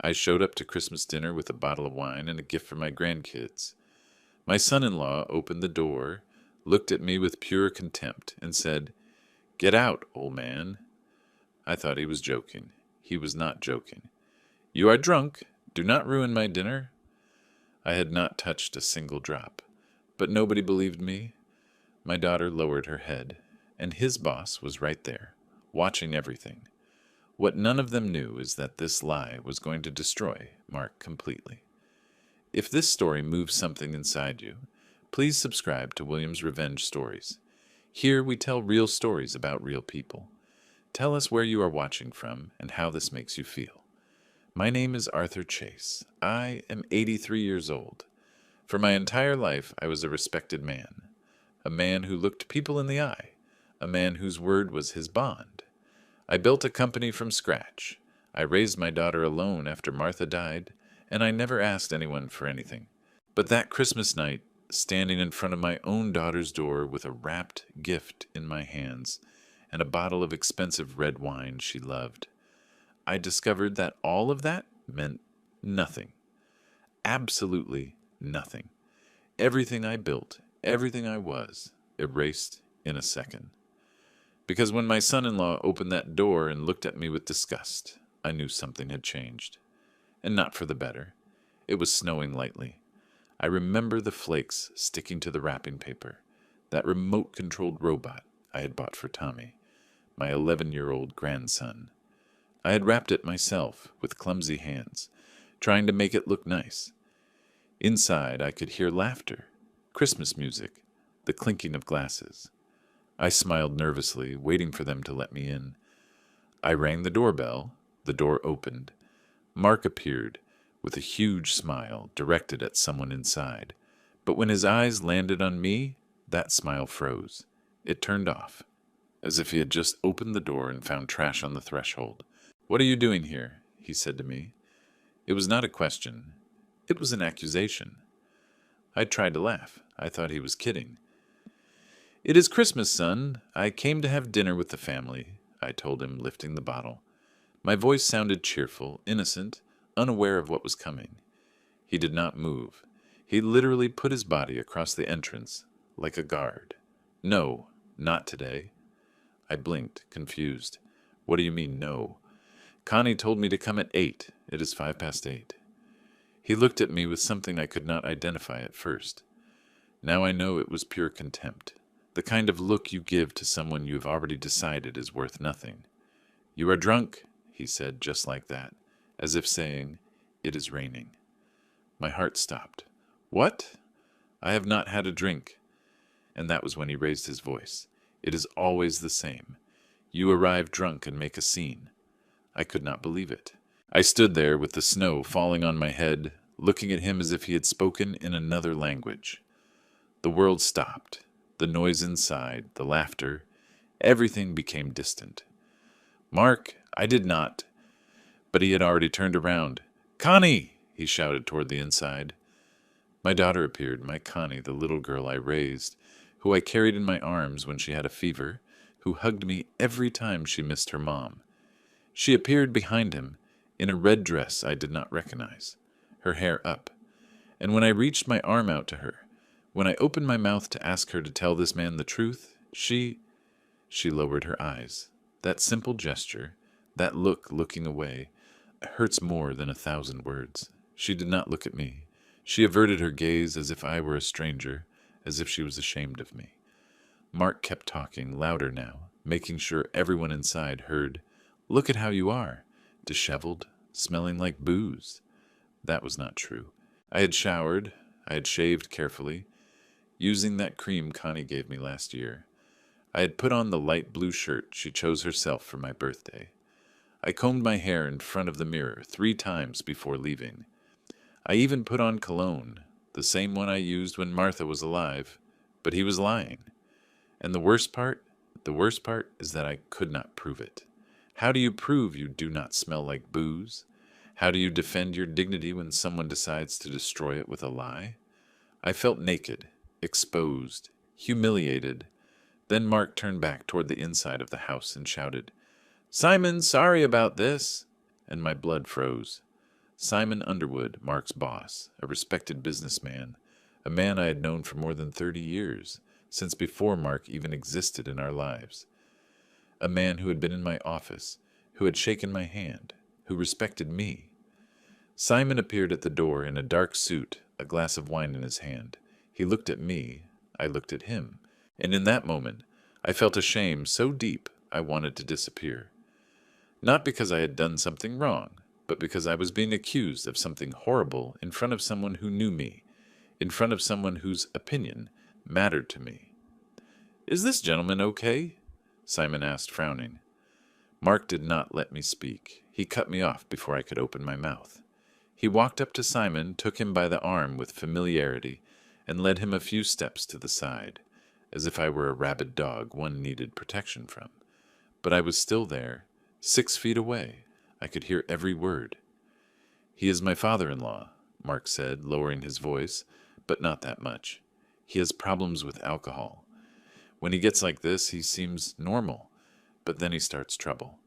I showed up to Christmas dinner with a bottle of wine and a gift for my grandkids. My son-in-law opened the door, looked at me with pure contempt, and said, "Get out, old man." I thought he was joking. He was not joking. "You are drunk. Do not ruin my dinner." I had not touched a single drop. But nobody believed me. My daughter lowered her head, and his boss was right there, watching everything. What none of them knew is that this lie was going to destroy Mark completely. If this story moves something inside you, please subscribe to William's Revenge Stories. Here we tell real stories about real people. Tell us where you are watching from and how this makes you feel. My name is Arthur Chase. I am 83 years old. For my entire life, I was a respected man. A man who looked people in the eye. A man whose word was his bond. I built a company from scratch. I raised my daughter alone after Martha died, and I never asked anyone for anything. But that Christmas night, standing in front of my own daughter's door with a wrapped gift in my hands and a bottle of expensive red wine she loved, I discovered that all of that meant nothing. Absolutely nothing. Everything I built, everything I was, erased in a second. Because when my son-in-law opened that door and looked at me with disgust, I knew something had changed. And not for the better. It was snowing lightly. I remember the flakes sticking to the wrapping paper, that remote-controlled robot I had bought for Tommy, my 11-year-old grandson. I had wrapped it myself with clumsy hands, trying to make it look nice. Inside, I could hear laughter, Christmas music, the clinking of glasses. I smiled nervously, waiting for them to let me in. I rang the doorbell. The door opened. Mark appeared, with a huge smile directed at someone inside. But when his eyes landed on me, that smile froze. It turned off, as if he had just opened the door and found trash on the threshold. "What are you doing here?" he said to me. It was not a question. It was an accusation. I tried to laugh. I thought he was kidding. "It is Christmas, son. I came to have dinner with the family," I told him, lifting the bottle. My voice sounded cheerful, innocent, unaware of what was coming. He did not move. He literally put his body across the entrance, like a guard. "No, not today." I blinked, confused. "What do you mean, no?" "Connie told me to come at 8. It is 8:05. He looked at me with something I could not identify at first. Now I know it was pure contempt. The kind of look you give to someone you have already decided is worth nothing. "You are drunk," he said, just like that, as if saying, "It is raining." My heart stopped. "What? I have not had a drink." And that was when he raised his voice. "It is always the same. You arrive drunk and make a scene." I could not believe it. I stood there with the snow falling on my head, looking at him as if he had spoken in another language. The world stopped. The noise inside, the laughter, everything became distant. "Mark, I did not." But he had already turned around. "Connie!" he shouted toward the inside. My daughter appeared, my Connie, the little girl I raised, who I carried in my arms when she had a fever, who hugged me every time she missed her mom. She appeared behind him, in a red dress I did not recognize, her hair up. And when I reached my arm out to her, when I opened my mouth to ask her to tell this man the truth, she lowered her eyes. That simple gesture, that look looking away, hurts more than 1,000 words. She did not look at me. She averted her gaze as if I were a stranger, as if she was ashamed of me. Mark kept talking, louder now, making sure everyone inside heard. "Look at how you are, disheveled, smelling like booze." That was not true. I had showered, I had shaved carefully, using that cream Connie gave me last year. I had put on the light blue shirt she chose herself for my birthday. I combed my hair in front of the mirror 3 times before leaving. I even put on cologne, the same one I used when Martha was alive, but he was lying. And the worst part is that I could not prove it. How do you prove you do not smell like booze? How do you defend your dignity when someone decides to destroy it with a lie? I felt naked, exposed, humiliated. Then Mark turned back toward the inside of the house and shouted, "Simon, sorry about this," and my blood froze. Simon Underwood, Mark's boss, a respected businessman, a man I had known for more than 30 years, since before Mark even existed in our lives. A man who had been in my office, who had shaken my hand, who respected me. Simon appeared at the door in a dark suit, a glass of wine in his hand. He looked at me, I looked at him, and in that moment I felt a shame so deep I wanted to disappear. Not because I had done something wrong, but because I was being accused of something horrible in front of someone who knew me, in front of someone whose opinion mattered to me. "Is this gentleman okay?" Simon asked, frowning. Mark did not let me speak. He cut me off before I could open my mouth. He walked up to Simon, took him by the arm with familiarity, and led him a few steps to the side, as if I were a rabid dog one needed protection from. But I was still there, 6 feet away. I could hear every word. "He is my father-in-law," Mark said, lowering his voice, but not that much. "He has problems with alcohol. When he gets like this, he seems normal, but then he starts trouble."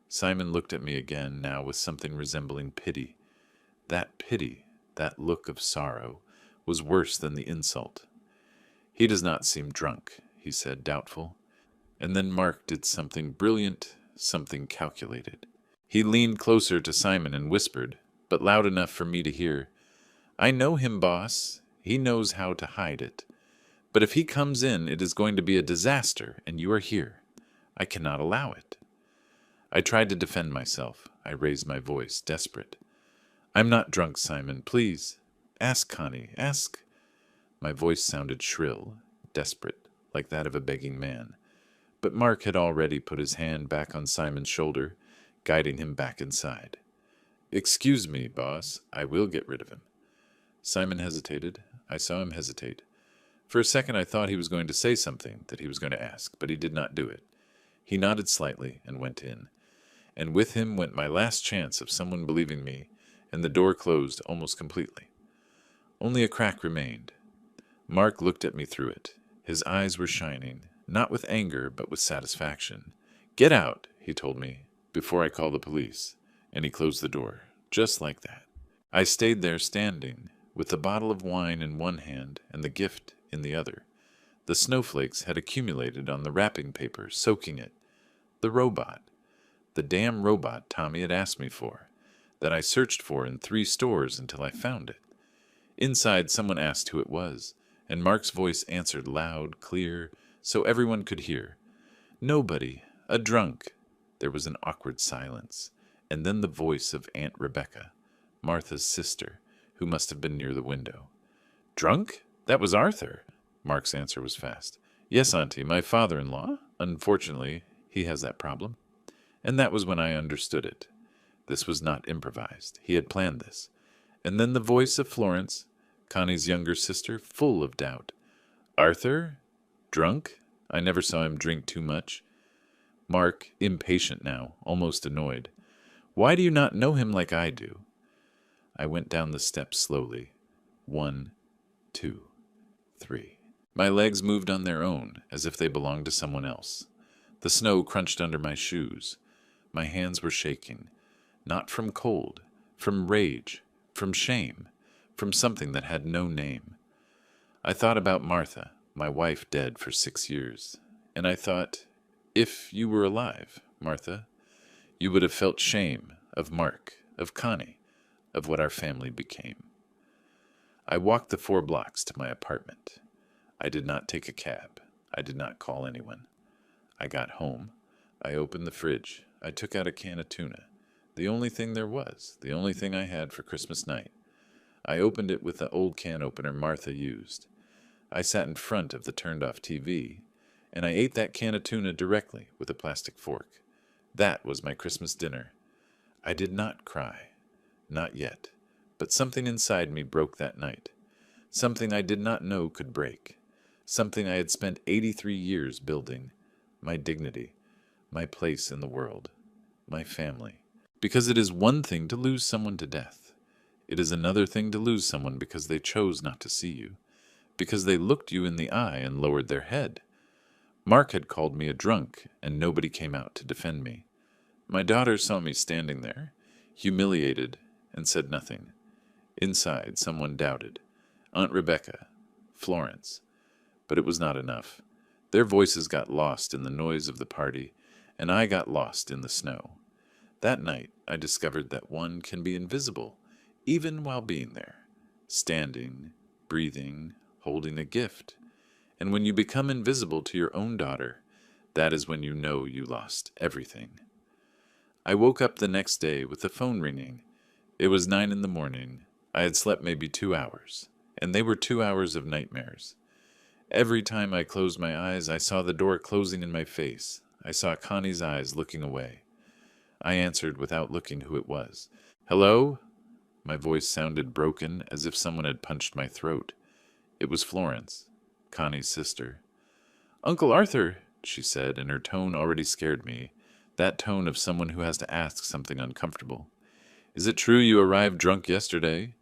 Simon looked at me again, now with something resembling pity. That pity, that look of sorrow, was worse than the insult. "He does not seem drunk," he said, doubtful. And then Mark did something brilliant, something calculated. He leaned closer to Simon and whispered, but loud enough for me to hear, "I know him, boss. He knows how to hide it. But if he comes in, it is going to be a disaster, and you are here. I cannot allow it." I tried to defend myself. I raised my voice, desperate. "I'm not drunk, Simon. Please. Ask Connie. Ask." My voice sounded shrill, desperate, like that of a begging man. But Mark had already put his hand back on Simon's shoulder, guiding him back inside. "Excuse me, boss. I will get rid of him." Simon hesitated. I saw him hesitate. For a second I thought he was going to say something that he was going to ask, but he did not do it. He nodded slightly and went in. And with him went my last chance of someone believing me, and the door closed almost completely. Only a crack remained. Mark looked at me through it. His eyes were shining, not with anger, but with satisfaction. "Get out," he told me, "before I call the police." And he closed the door, just like that. I stayed there standing, with the bottle of wine in one hand and the gift in the other. The snowflakes had accumulated on the wrapping paper, soaking it. The robot. The damn robot Tommy had asked me for, that I searched for in 3 stores until I found it. Inside, someone asked who it was, and Mark's voice answered loud, clear, so everyone could hear. "Nobody. A drunk." There was an awkward silence, and then the voice of Aunt Rebecca, Martha's sister, who must have been near the window. "Drunk? That was Arthur." Mark's answer was fast. "Yes, Auntie, my father-in-law. Unfortunately, he has that problem." And that was when I understood it. This was not improvised. He had planned this. And then the voice of Florence, Connie's younger sister, full of doubt. "Arthur? Drunk? I never saw him drink too much." Mark, impatient now, almost annoyed. "Why do you not know him like I do?" I went down the steps slowly. 1, 2, 3. My legs moved on their own, as if they belonged to someone else. The snow crunched under my shoes. My hands were shaking, not from cold, from rage, from shame, from something that had no name. I thought about Martha, my wife dead for 6 years, and I thought, if you were alive, Martha, you would have felt shame of Mark, of Connie, of what our family became. I walked the 4 blocks to my apartment. I did not take a cab. I did not call anyone. I got home. I opened the fridge. I took out a can of tuna, the only thing there was, the only thing I had for Christmas night. I opened it with the old can opener Martha used. I sat in front of the turned-off TV, and I ate that can of tuna directly with a plastic fork. That was my Christmas dinner. I did not cry. Not yet. But something inside me broke that night. Something I did not know could break. Something I had spent 83 years building. My dignity. My place in the world. My family. Because it is one thing to lose someone to death. It is another thing to lose someone because they chose not to see you. Because they looked you in the eye and lowered their head. Mark had called me a drunk, and nobody came out to defend me. My daughter saw me standing there, humiliated, and said nothing. Inside, someone doubted. Aunt Rebecca, Florence. But it was not enough. Their voices got lost in the noise of the party, and I got lost in the snow. That night, I discovered that one can be invisible, even while being there, standing, breathing, holding a gift. And when you become invisible to your own daughter, that is when you know you lost everything. I woke up the next day with the phone ringing. It was 9 in the morning. I had slept maybe 2 hours, and they were 2 hours of nightmares. Every time I closed my eyes, I saw the door closing in my face. I saw Connie's eyes looking away. I answered without looking who it was. "Hello?" My voice sounded broken, as if someone had punched my throat. It was Florence, Connie's sister. "Uncle Arthur," she said, and her tone already scared me, that tone of someone who has to ask something uncomfortable. "Is it true you arrived drunk yesterday?"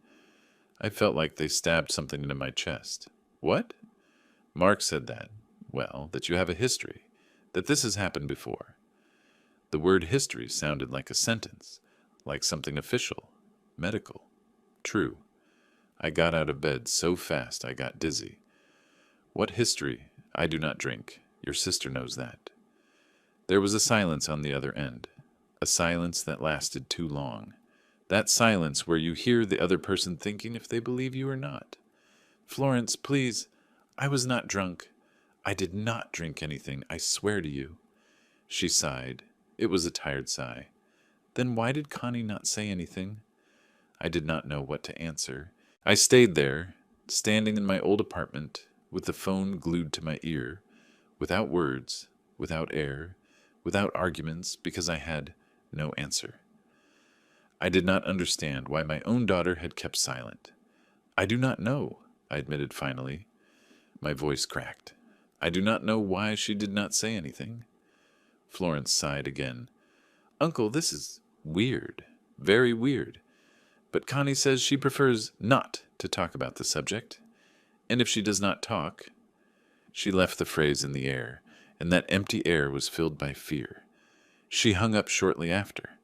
I felt like they stabbed something into my chest. "What?" "Mark said that. Well, that you have a history, that this has happened before." The word history sounded like a sentence, like something official, medical. True. I got out of bed so fast I got dizzy. "What history? I do not drink. Your sister knows that." There was a silence on the other end, a silence that lasted too long. That silence where you hear the other person thinking if they believe you or not. "Florence, please, I was not drunk. I did not drink anything, I swear to you." She sighed. It was a tired sigh. Then why did Connie not say anything? I did not know what to answer. I stayed there, standing in my old apartment, with the phone glued to my ear, without words, without air, without arguments, because I had no answer. I did not understand why my own daughter had kept silent. "I do not know," I admitted finally. My voice cracked. "I do not know why she did not say anything." Florence sighed again. "Uncle, this is weird, very weird. But Connie says she prefers not to talk about the subject. And if she does not talk—" She left the phrase in the air, and that empty air was filled by fear. She hung up shortly after.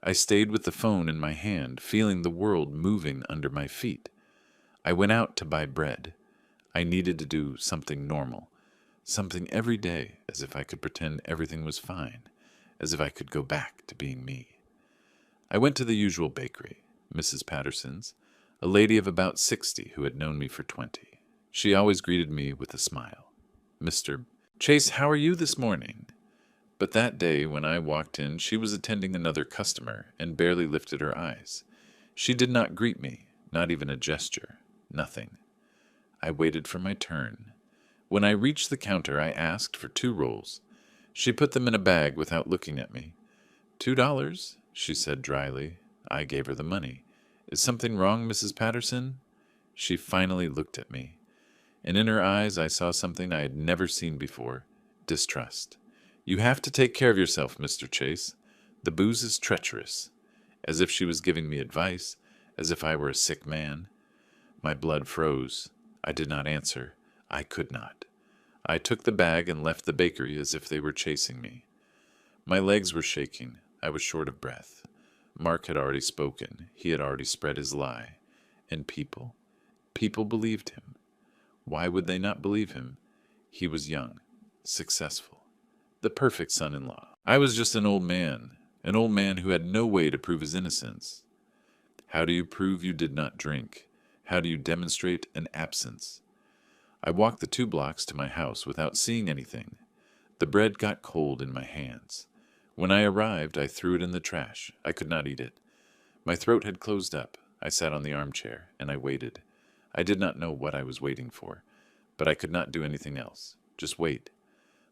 I stayed with the phone in my hand, feeling the world moving under my feet. I went out to buy bread. I needed to do something normal, something every day, as if I could pretend everything was fine, as if I could go back to being me. I went to the usual bakery, Mrs. Patterson's, a lady of about 60 who had known me for 20. She always greeted me with a smile. "Mr. Chase, how are you this morning?" But that day when I walked in, she was attending another customer and barely lifted her eyes. She did not greet me, not even a gesture, nothing. I waited for my turn. When I reached the counter, I asked for 2 rolls. She put them in a bag without looking at me. $2, she said dryly. I gave her the money. "Is something wrong, Mrs. Patterson?" She finally looked at me, and in her eyes I saw something I had never seen before, distrust. "You have to take care of yourself, Mr. Chase. The booze is treacherous." As if she was giving me advice, as if I were a sick man. My blood froze. I did not answer. I could not. I took the bag and left the bakery as if they were chasing me. My legs were shaking. I was short of breath. Mark had already spoken. He had already spread his lie. And people believed him. Why would they not believe him? He was young, successful, the perfect son-in-law. I was just an old man who had no way to prove his innocence. How do you prove you did not drink? How do you demonstrate an absence? I walked the 2 blocks to my house without seeing anything. The bread got cold in my hands. When I arrived, I threw it in the trash. I could not eat it. My throat had closed up. I sat on the armchair, and I waited. I did not know what I was waiting for, but I could not do anything else. Just wait.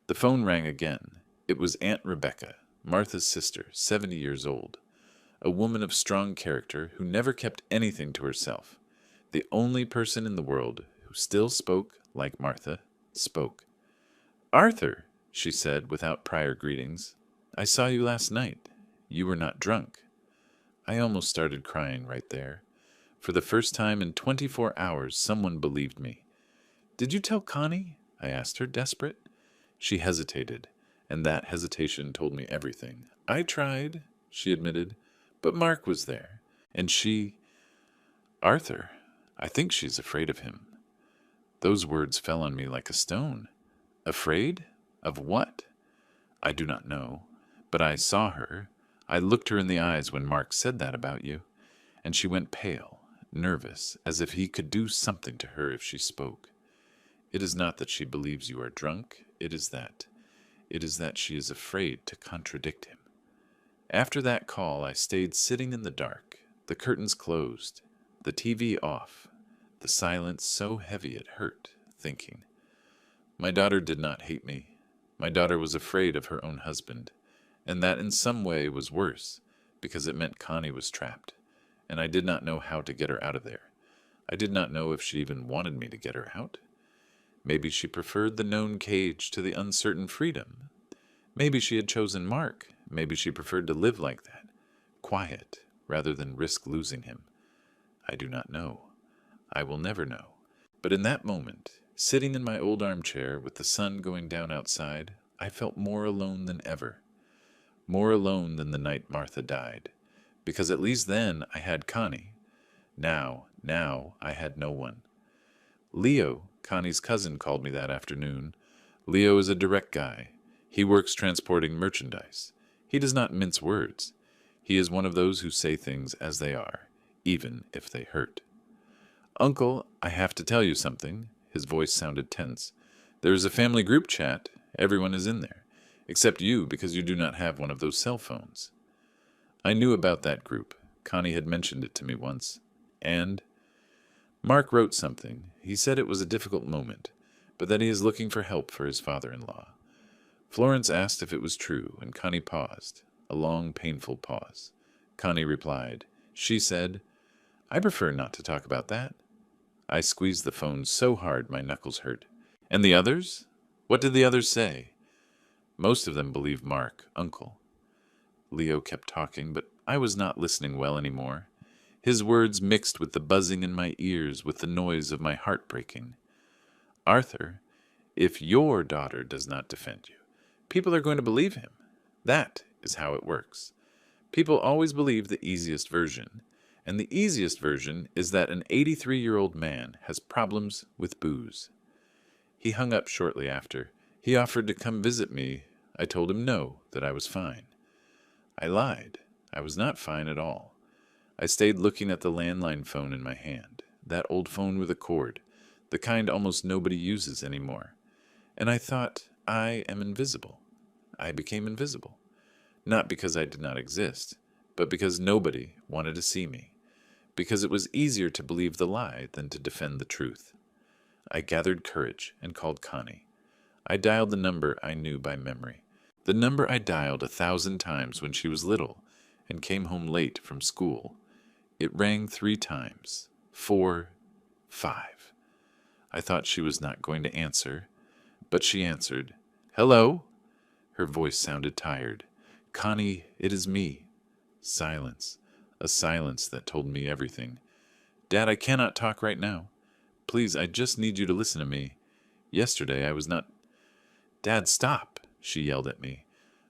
The phone rang again. It was Aunt Rebecca, Martha's sister, 70 years old. A woman of strong character who never kept anything to herself. The only person in the world who still spoke like Martha spoke. "Arthur," she said without prior greetings, "I saw you last night. You were not drunk." I almost started crying right there. For the first time in 24 hours, someone believed me. "Did you tell Connie?" I asked her, desperate. She hesitated, and that hesitation told me everything. "I tried," she admitted, "but Mark was there, And she, Arthur, I think she's afraid of him. Those words fell on me like a stone. Afraid? Of what? I do not know, but I saw her. I looked her in the eyes when Mark said that about you, and she went pale, nervous, as if he could do something to her if she spoke. It is not that she believes you are drunk, it is that she is afraid to contradict him. After that call, I stayed sitting in the dark, the curtains closed, the TV off, the silence so heavy it hurt, thinking. My daughter did not hate me. My daughter was afraid of her own husband, and that in some way was worse, because it meant Connie was trapped, and I did not know how to get her out of there. I did not know if she even wanted me to get her out. Maybe she preferred the known cage to the uncertain freedom. Maybe she had chosen Mark. Maybe she preferred to live like that, quiet, rather than risk losing him. I do not know. I will never know. But in that moment, sitting in my old armchair with the sun going down outside, I felt more alone than ever. More alone than the night Martha died, because at least then I had Connie. Now I had no one. Leo, Connie's cousin, called me that afternoon. Leo is a direct guy. He works transporting merchandise. He does not mince words. He is one of those who say things as they are, even if they hurt. Uncle, I have to tell you something. His voice sounded tense. There is a family group chat. Everyone is in there, except you because you do not have one of those cell phones. I knew about that group. Connie had mentioned it to me once. And Mark wrote something. He said it was a difficult moment, but that he is looking for help for his father-in-law. Florence asked if it was true, and Connie paused, a long, painful pause. Connie replied. She said, I prefer not to talk about that. I squeezed the phone so hard my knuckles hurt. And the others? What did the others say? Most of them believed Mark, Uncle. Leo kept talking, but I was not listening well anymore. His words mixed with the buzzing in my ears, with the noise of my heart breaking. Arthur, if your daughter does not defend you, people are going to believe him. That is how it works. People always believe the easiest version, and the easiest version is that an 83-year-old man has problems with booze. He hung up shortly after. He offered to come visit me. I told him no, that I was fine. I lied. I was not fine at all. I stayed looking at the landline phone in my hand, that old phone with a cord, the kind almost nobody uses anymore. And I thought, I am invisible. I became invisible. Not because I did not exist, but because nobody wanted to see me. Because it was easier to believe the lie than to defend the truth. I gathered courage and called Connie. I dialed the number I knew by memory. The number I dialed 1,000 times when she was little and came home late from school. It rang 3 times. 4, 5. I thought she was not going to answer, but she answered. Hello? Her voice sounded tired. Connie, it is me. Silence. A silence that told me everything. Dad, I cannot talk right now. Please, I just need you to listen to me. Yesterday I was not... Dad, stop, she yelled at me.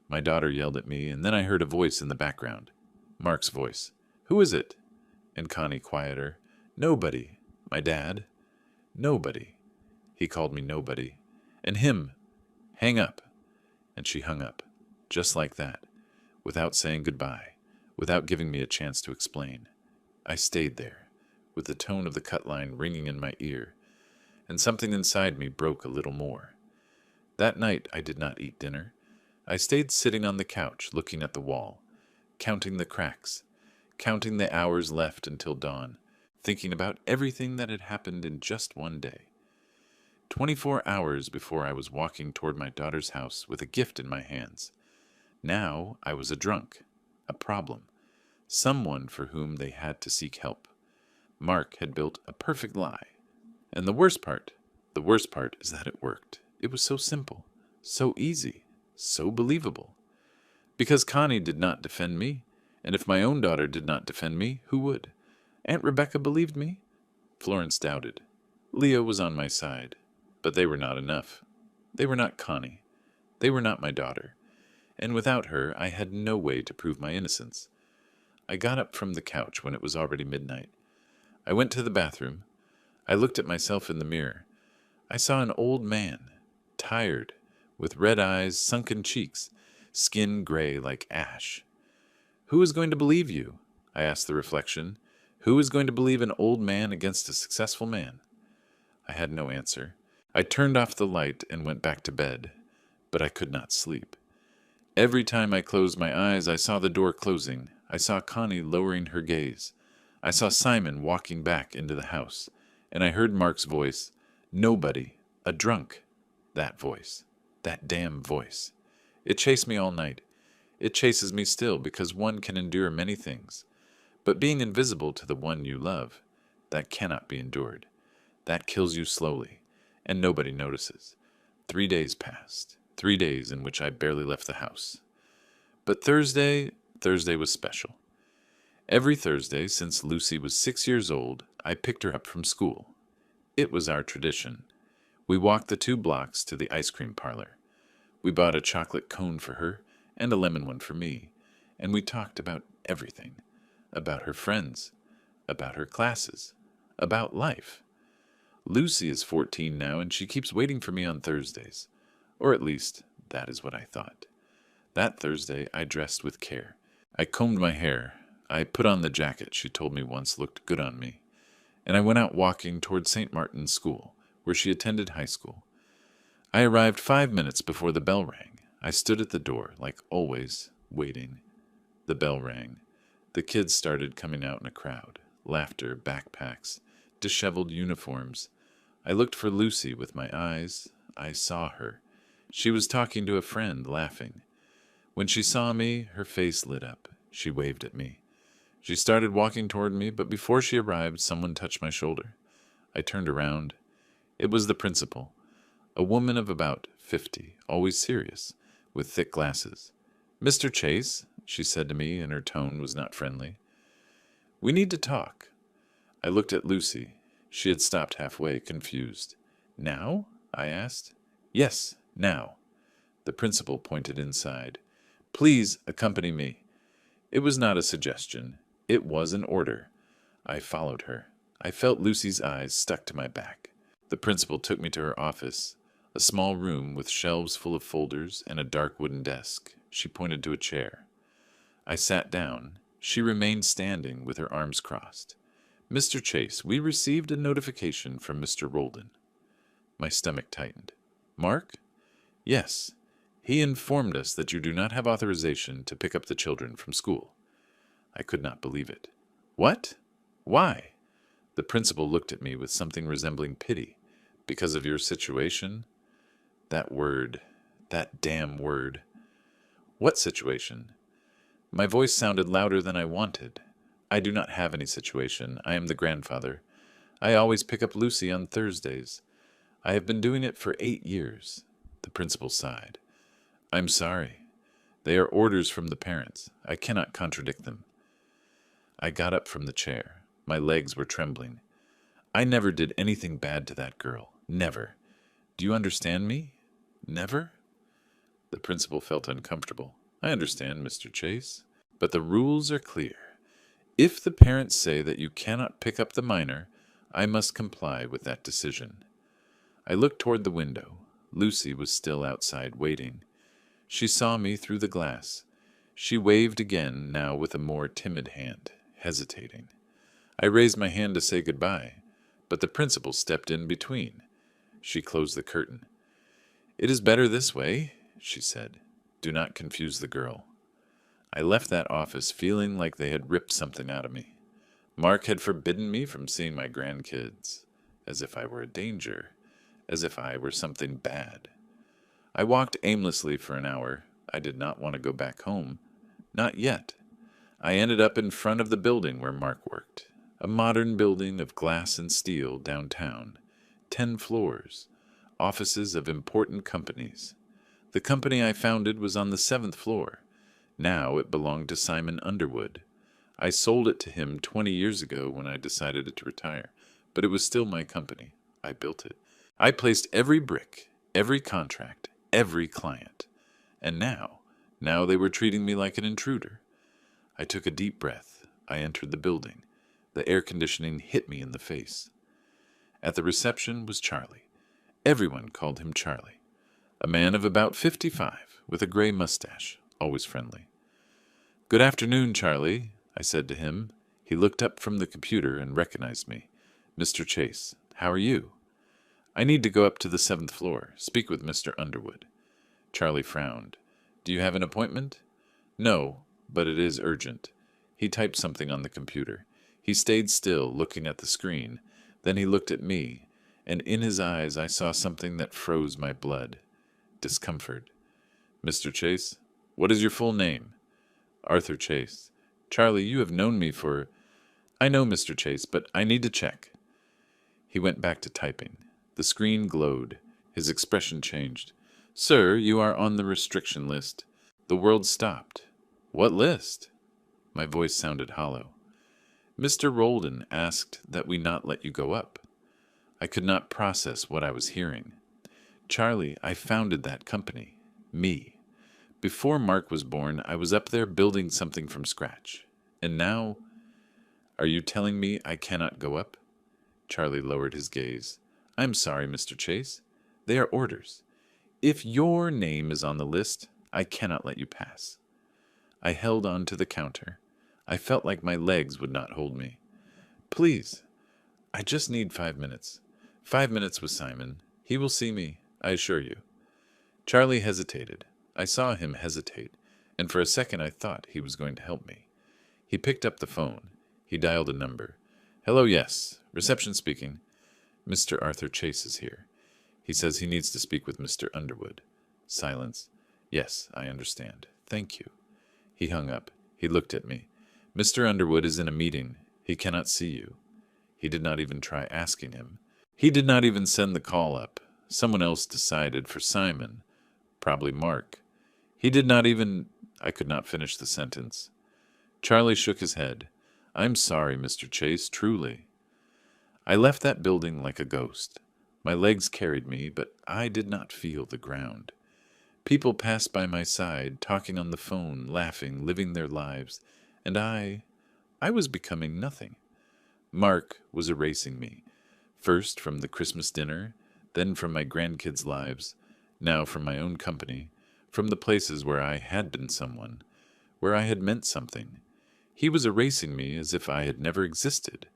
My daughter yelled at me, and then I heard a voice in the background. Mark's voice. Who is it? And Connie quieter. Nobody. My dad. Nobody. He called me nobody. And him. Hang up. And she hung up. Just like that. Without saying goodbye. Without giving me a chance to explain. I stayed there, with the tone of the cut line ringing in my ear, and something inside me broke a little more. That night I did not eat dinner. I stayed sitting on the couch, looking at the wall, counting the cracks, counting the hours left until dawn, thinking about everything that had happened in just one day. 24 hours before I was walking toward my daughter's house with a gift in my hands. Now I was a drunk, a problem, someone for whom they had to seek help. Mark had built a perfect lie. And the worst part is that it worked. It was so simple, so easy, so believable. Because Connie did not defend me, and if my own daughter did not defend me, who would? Aunt Rebecca believed me? Florence doubted. Leo was on my side, but they were not enough. They were not Connie. They were not my daughter. And without her, I had no way to prove my innocence. I got up from the couch when it was already midnight. I went to the bathroom. I looked at myself in the mirror. I saw an old man, tired, with red eyes, sunken cheeks, skin gray like ash. Who is going to believe you? I asked the reflection. Who is going to believe an old man against a successful man? I had no answer. I turned off the light and went back to bed, but I could not sleep. Every time I closed my eyes, I saw the door closing. I saw Connie lowering her gaze. I saw Simon walking back into the house, and I heard Mark's voice. Nobody. A drunk. That voice. That damn voice. It chased me all night. It chases me still because one can endure many things. But being invisible to the one you love, that cannot be endured. That kills you slowly, and nobody notices. 3 days passed. 3 days in which I barely left the house. But Thursday was special. Every Thursday since Lucy was 6 years old, I picked her up from school. It was our tradition. We walked the 2 blocks to the ice cream parlor. We bought a chocolate cone for her and a lemon one for me, and we talked about everything. About her friends, about her classes, about life. Lucy is 14 now, and she keeps waiting for me on Thursdays. Or at least, that is what I thought. That Thursday, I dressed with care. I combed my hair. I put on the jacket she told me once looked good on me. And I went out walking toward St. Martin's School, where she attended high school. I arrived 5 minutes before the bell rang. I stood at the door, like always, waiting. The bell rang. The kids started coming out in a crowd. Laughter, backpacks, disheveled uniforms. I looked for Lucy with my eyes. I saw her. She was talking to a friend, laughing. When she saw me, her face lit up. She waved at me. She started walking toward me, but before she arrived, someone touched my shoulder. I turned around. It was the principal, a woman of about 50, always serious, with thick glasses. "Mr. Chase," she said to me, and her tone was not friendly. "We need to talk." I looked at Lucy. She had stopped halfway, confused. "Now?" I asked. "Yes, now." The principal pointed inside. "Please accompany me." It was not a suggestion. It was an order. I followed her. I felt Lucy's eyes stuck to my back. The principal took me to her office, a small room with shelves full of folders and a dark wooden desk. She pointed to a chair. I sat down. She remained standing with her arms crossed. "Mr. Chase, we received a notification from Mr. Roldan." My stomach tightened. "Mark?" "Yes. He informed us that you do not have authorization to pick up the children from school." I could not believe it. "What? Why?" The principal looked at me with something resembling pity. "Because of your situation?" That word. That damn word. "What situation?" My voice sounded louder than I wanted. "I do not have any situation. I am the grandfather. I always pick up Lucy on Thursdays. I have been doing it for 8 years. The principal sighed. "I'm sorry. They are orders from the parents. I cannot contradict them." I got up from the chair. My legs were trembling. "I never did anything bad to that girl. Never. Do you understand me? Never?" The principal felt uncomfortable. "I understand, Mr. Chase. But the rules are clear. If the parents say that you cannot pick up the minor, I must comply with that decision." I looked toward the window. Lucy was still outside waiting. She saw me through the glass. She waved again, now with a more timid hand, hesitating. I raised my hand to say goodbye, but the principal stepped in between. She closed the curtain. "It is better this way," she said. "Do not confuse the girl." I left that office feeling like they had ripped something out of me. Mark had forbidden me from seeing my grandkids, as if I were a danger, as if I were something bad. I walked aimlessly for an hour. I did not want to go back home. Not yet. I ended up in front of the building where Mark worked, a modern building of glass and steel downtown, 10 floors, offices of important companies. The company I founded was on the 7th floor. Now it belonged to Simon Underwood. I sold it to him 20 years ago when I decided to retire, but it was still my company. I built it. I placed every brick, every contract, every client. And now they were treating me like an intruder. I took a deep breath. I entered the building. The air conditioning hit me in the face. At the reception was Charlie. Everyone called him Charlie. A man of about 55, with a gray mustache, always friendly. "Good afternoon, Charlie," I said to him. He looked up from the computer and recognized me. "Mr. Chase, how are you?" "I need to go up to the 7th floor, speak with Mr. Underwood." Charlie frowned. "Do you have an appointment?" "No, but it is urgent." He typed something on the computer. He stayed still, looking at the screen. Then he looked at me, and in his eyes I saw something that froze my blood. Discomfort. "Mr. Chase, what is your full name?" "Arthur Chase." "Charlie, you have known me for—" "I know, Mr. Chase, but I need to check." He went back to typing. The screen glowed. His expression changed. "Sir, you are on the restriction list." The world stopped. "What list?" My voice sounded hollow. "Mr. Roldan asked that we not let you go up." I could not process what I was hearing. "Charlie, I founded that company. Me. Before Mark was born, I was up there building something from scratch. And now— Are you telling me I cannot go up?" Charlie lowered his gaze. "I'm sorry, Mr. Chase. They are orders. If your name is on the list, I cannot let you pass." I held on to the counter. I felt like my legs would not hold me. "Please, I just need 5 minutes. 5 minutes with Simon. He will see me, I assure you." Charlie hesitated. I saw him hesitate, and for a second I thought he was going to help me. He picked up the phone. He dialed a number. "Hello, yes. Reception speaking. Mr. Arthur Chase is here. He says he needs to speak with Mr. Underwood." Silence. "Yes, I understand. Thank you." He hung up. He looked at me. "Mr. Underwood is in a meeting. He cannot see you." He did not even try asking him. He did not even send the call up. Someone else decided for Simon. Probably Mark. He did not even— I could not finish the sentence. Charlie shook his head. "I'm sorry, Mr. Chase, truly." I left that building like a ghost. My legs carried me, but I did not feel the ground. People passed by my side, talking on the phone, laughing, living their lives, and I was becoming nothing. Mark was erasing me, first from the Christmas dinner, then from my grandkids' lives, now from my own company, from the places where I had been someone, where I had meant something. He was erasing me as if I had never existed,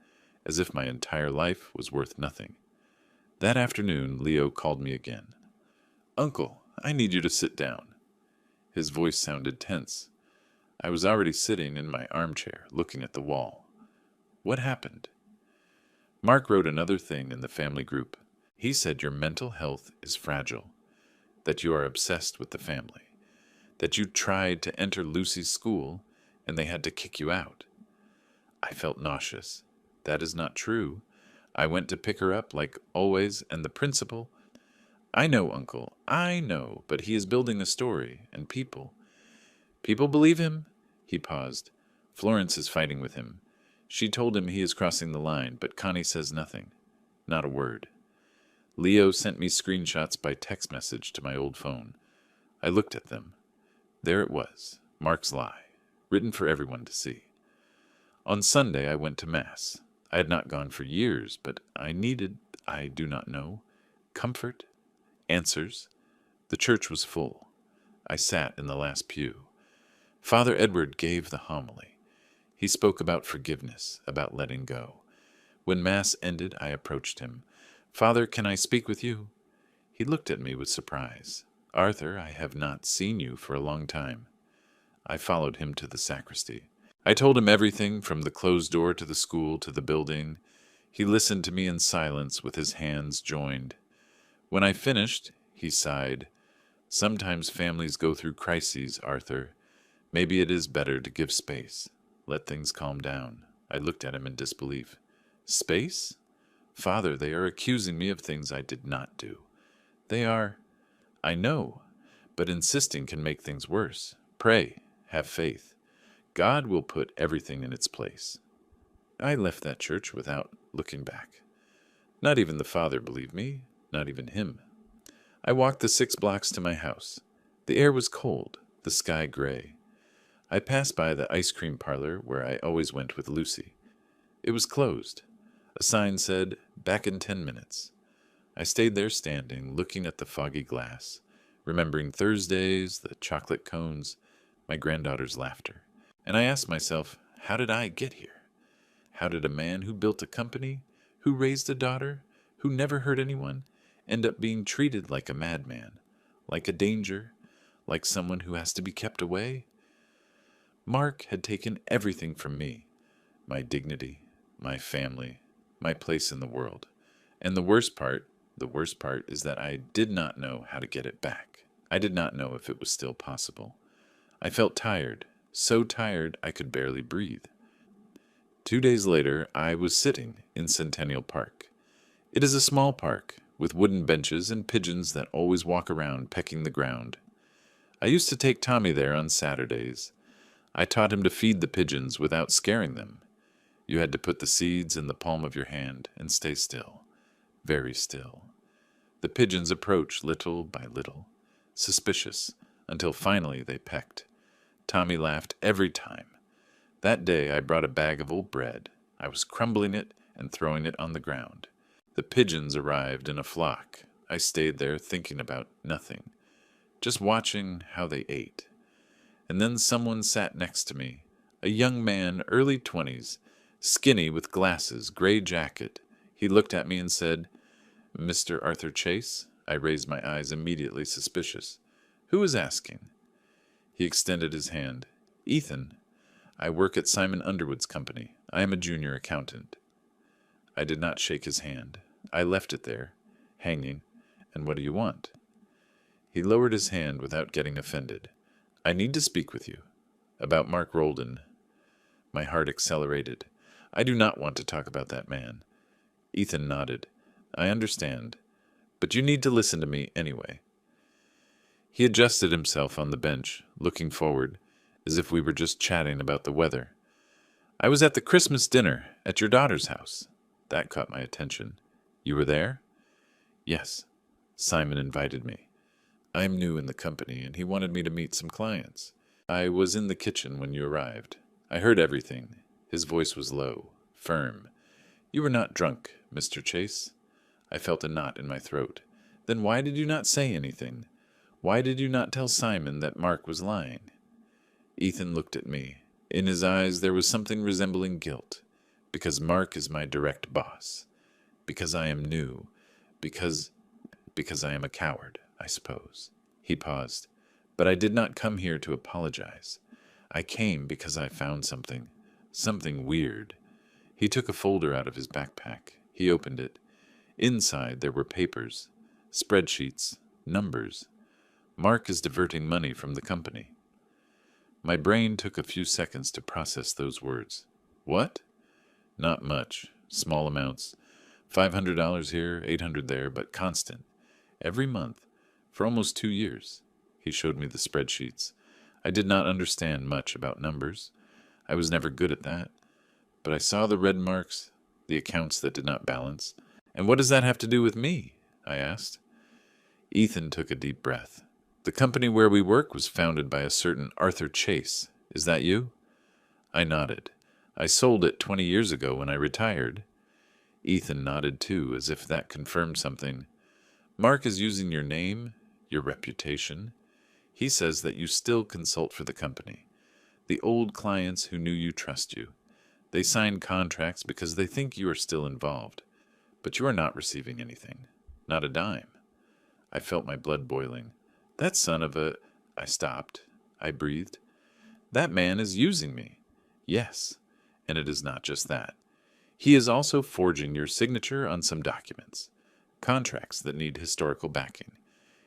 as if my entire life was worth nothing. That afternoon, Leo called me again. "Uncle, I need you to sit down." His voice sounded tense. I was already sitting in my armchair, looking at the wall. "What happened?" "Mark wrote another thing in the family group. He said your mental health is fragile, that you are obsessed with the family, that you tried to enter Lucy's school and they had to kick you out." I felt nauseous. "That is not true. I went to pick her up like always, and the principal—" "I know, Uncle, I know, but he is building a story, and people— People believe him?" He paused. "Florence is fighting with him. She told him he is crossing the line, but Connie says nothing. Not a word. Leo sent me screenshots by text message to my old phone. I looked at them. There it was, Mark's lie, written for everyone to see. On Sunday I went to Mass. I had not gone for years, but I needed, I do not know, comfort, answers. The church was full. I sat in the last pew. Father Edward gave the homily. He spoke about forgiveness, about letting go. When Mass ended, I approached him. "Father, can I speak with you?" He looked at me with surprise. "Arthur, I have not seen you for a long time." I followed him to the sacristy. I told him everything, from the closed door to the school to the building. He listened to me in silence with his hands joined. When I finished, he sighed. "Sometimes families go through crises, Arthur. Maybe it is better to give space. Let things calm down." I looked at him in disbelief. "Space? Father, they are accusing me of things I did not do. They are— I know, but insisting can make things worse. Pray, have faith. God will put everything in its place." I left that church without looking back. Not even the father believed me, not even him. I walked the 6 blocks to my house. The air was cold, the sky gray. I passed by the ice cream parlor where I always went with Lucy. It was closed. A sign said, "Back in 10 minutes." I stayed there standing, looking at the foggy glass, remembering Thursdays, the chocolate cones, my granddaughter's laughter. And I asked myself, how did I get here? How did a man who built a company, who raised a daughter, who never hurt anyone, end up being treated like a madman, like a danger, like someone who has to be kept away? Mark had taken everything from me, my dignity, my family, my place in the world. And the worst part is that I did not know how to get it back. I did not know if it was still possible. I felt tired, so tired I could barely breathe. 2 days later, I was sitting in Centennial Park. It is a small park, with wooden benches and pigeons that always walk around pecking the ground. I used to take Tommy there on Saturdays. I taught him to feed the pigeons without scaring them. You had to put the seeds in the palm of your hand and stay still, very still. The pigeons approached little by little, suspicious, until finally they pecked. Tommy laughed every time. That day I brought a bag of old bread. I was crumbling it and throwing it on the ground. The pigeons arrived in a flock. I stayed there thinking about nothing, just watching how they ate. And then someone sat next to me, a young man, early 20s, skinny with glasses, gray jacket. He looked at me and said, "Mr. Arthur Chase?" I raised my eyes, immediately suspicious. "Who is asking?" He extended his hand. "Ethan. I work at Simon Underwood's company. I am a junior accountant." I did not shake his hand. I left it there, hanging. "And what do you want?" He lowered his hand without getting offended. "I need to speak with you. About Mark Roldan." My heart accelerated. I do not want to talk about that man. Ethan nodded. "I understand, but you need to listen to me anyway." He adjusted himself on the bench, looking forward, as if we were just chatting about the weather. "I was at the Christmas dinner at your daughter's house." That caught my attention. "You were there?" "Yes. Simon invited me. I am new in the company, and he wanted me to meet some clients. I was in the kitchen when you arrived. I heard everything." His voice was low, firm. "You were not drunk, Mr. Chase." I felt a knot in my throat. "Then why did you not say anything? Why did you not tell Simon that Mark was lying?" Ethan looked at me. In his eyes there was something resembling guilt. "Because Mark is my direct boss. Because I am new. Because I am a coward, I suppose." He paused. "But I did not come here to apologize. I came because I found something weird." He took a folder out of his backpack. He opened it. Inside there were papers, spreadsheets, numbers. "Mark is diverting money from the company." My brain took a few seconds to process those words. "What?" "Not much. Small amounts. $500 here, $800 there, but constant. Every month. For almost 2 years." He showed me the spreadsheets. I did not understand much about numbers. I was never good at that. But I saw the red marks, the accounts that did not balance. "And what does that have to do with me?" I asked. Ethan took a deep breath. "The company where we work was founded by a certain Arthur Chase. Is that you?" I nodded. "I sold it 20 years ago when I retired." Ethan nodded too, as if that confirmed something. "Mark is using your name, your reputation. He says that you still consult for the company. The old clients who knew you trust you. They sign contracts because they think you are still involved. But you are not receiving anything. Not a dime." I felt my blood boiling. "That son of a—" I stopped. I breathed. "That man is using me." "Yes, and it is not just that. He is also forging your signature on some documents, contracts that need historical backing.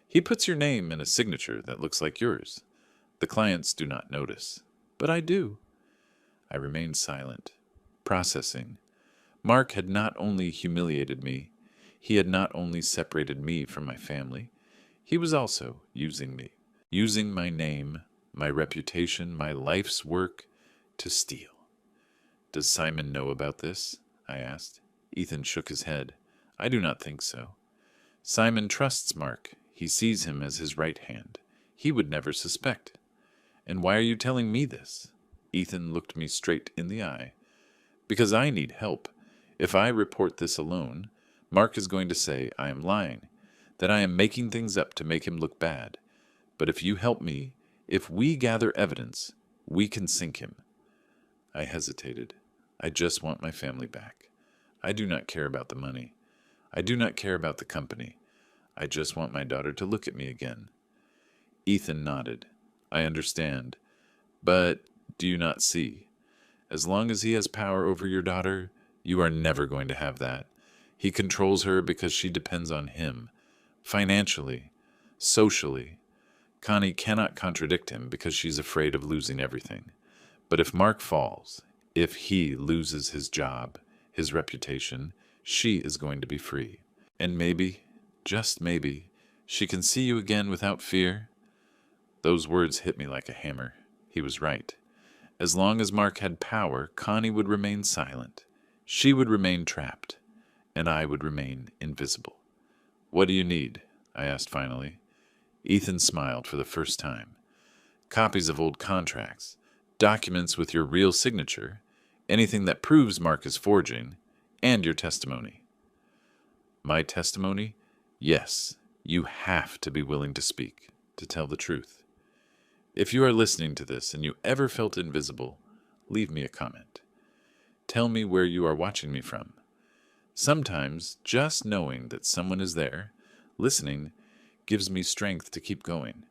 He puts your name in a signature that looks like yours. The clients do not notice, but I do." I remained silent, processing. Mark had not only humiliated me, he had not only separated me from my family, he was also using me, using my name, my reputation, my life's work to steal. "Does Simon know about this?" I asked. Ethan shook his head. "I do not think so. Simon trusts Mark. He sees him as his right hand. He would never suspect." And why are you telling me this? Ethan looked me straight in the eye. Because I need help. If I report this alone, Mark is going to say I am lying, that I am making things up to make him look bad. But if you help me, if we gather evidence, we can sink him. I hesitated. I just want my family back. I do not care about the money. I do not care about the company. I just want my daughter to look at me again. Ethan nodded. I understand. But do you not see? As long as he has power over your daughter, you are never going to have that. He controls her because she depends on him. Financially. Socially. Connie cannot contradict him because she's afraid of losing everything. But if Mark falls, if he loses his job, his reputation, she is going to be free. And maybe, just maybe, she can see you again without fear. Those words hit me like a hammer. He was right. As long as Mark had power, Connie would remain silent. She would remain trapped, and I would remain invisible. What do you need? I asked finally. Ethan smiled for the first time. Copies of old contracts, documents with your real signature, anything that proves Mark is forging, and your testimony. My testimony? Yes, you have to be willing to speak, to tell the truth. If you are listening to this and you ever felt invisible, leave me a comment. Tell me where you are watching me from. Sometimes just knowing that someone is there, listening, gives me strength to keep going.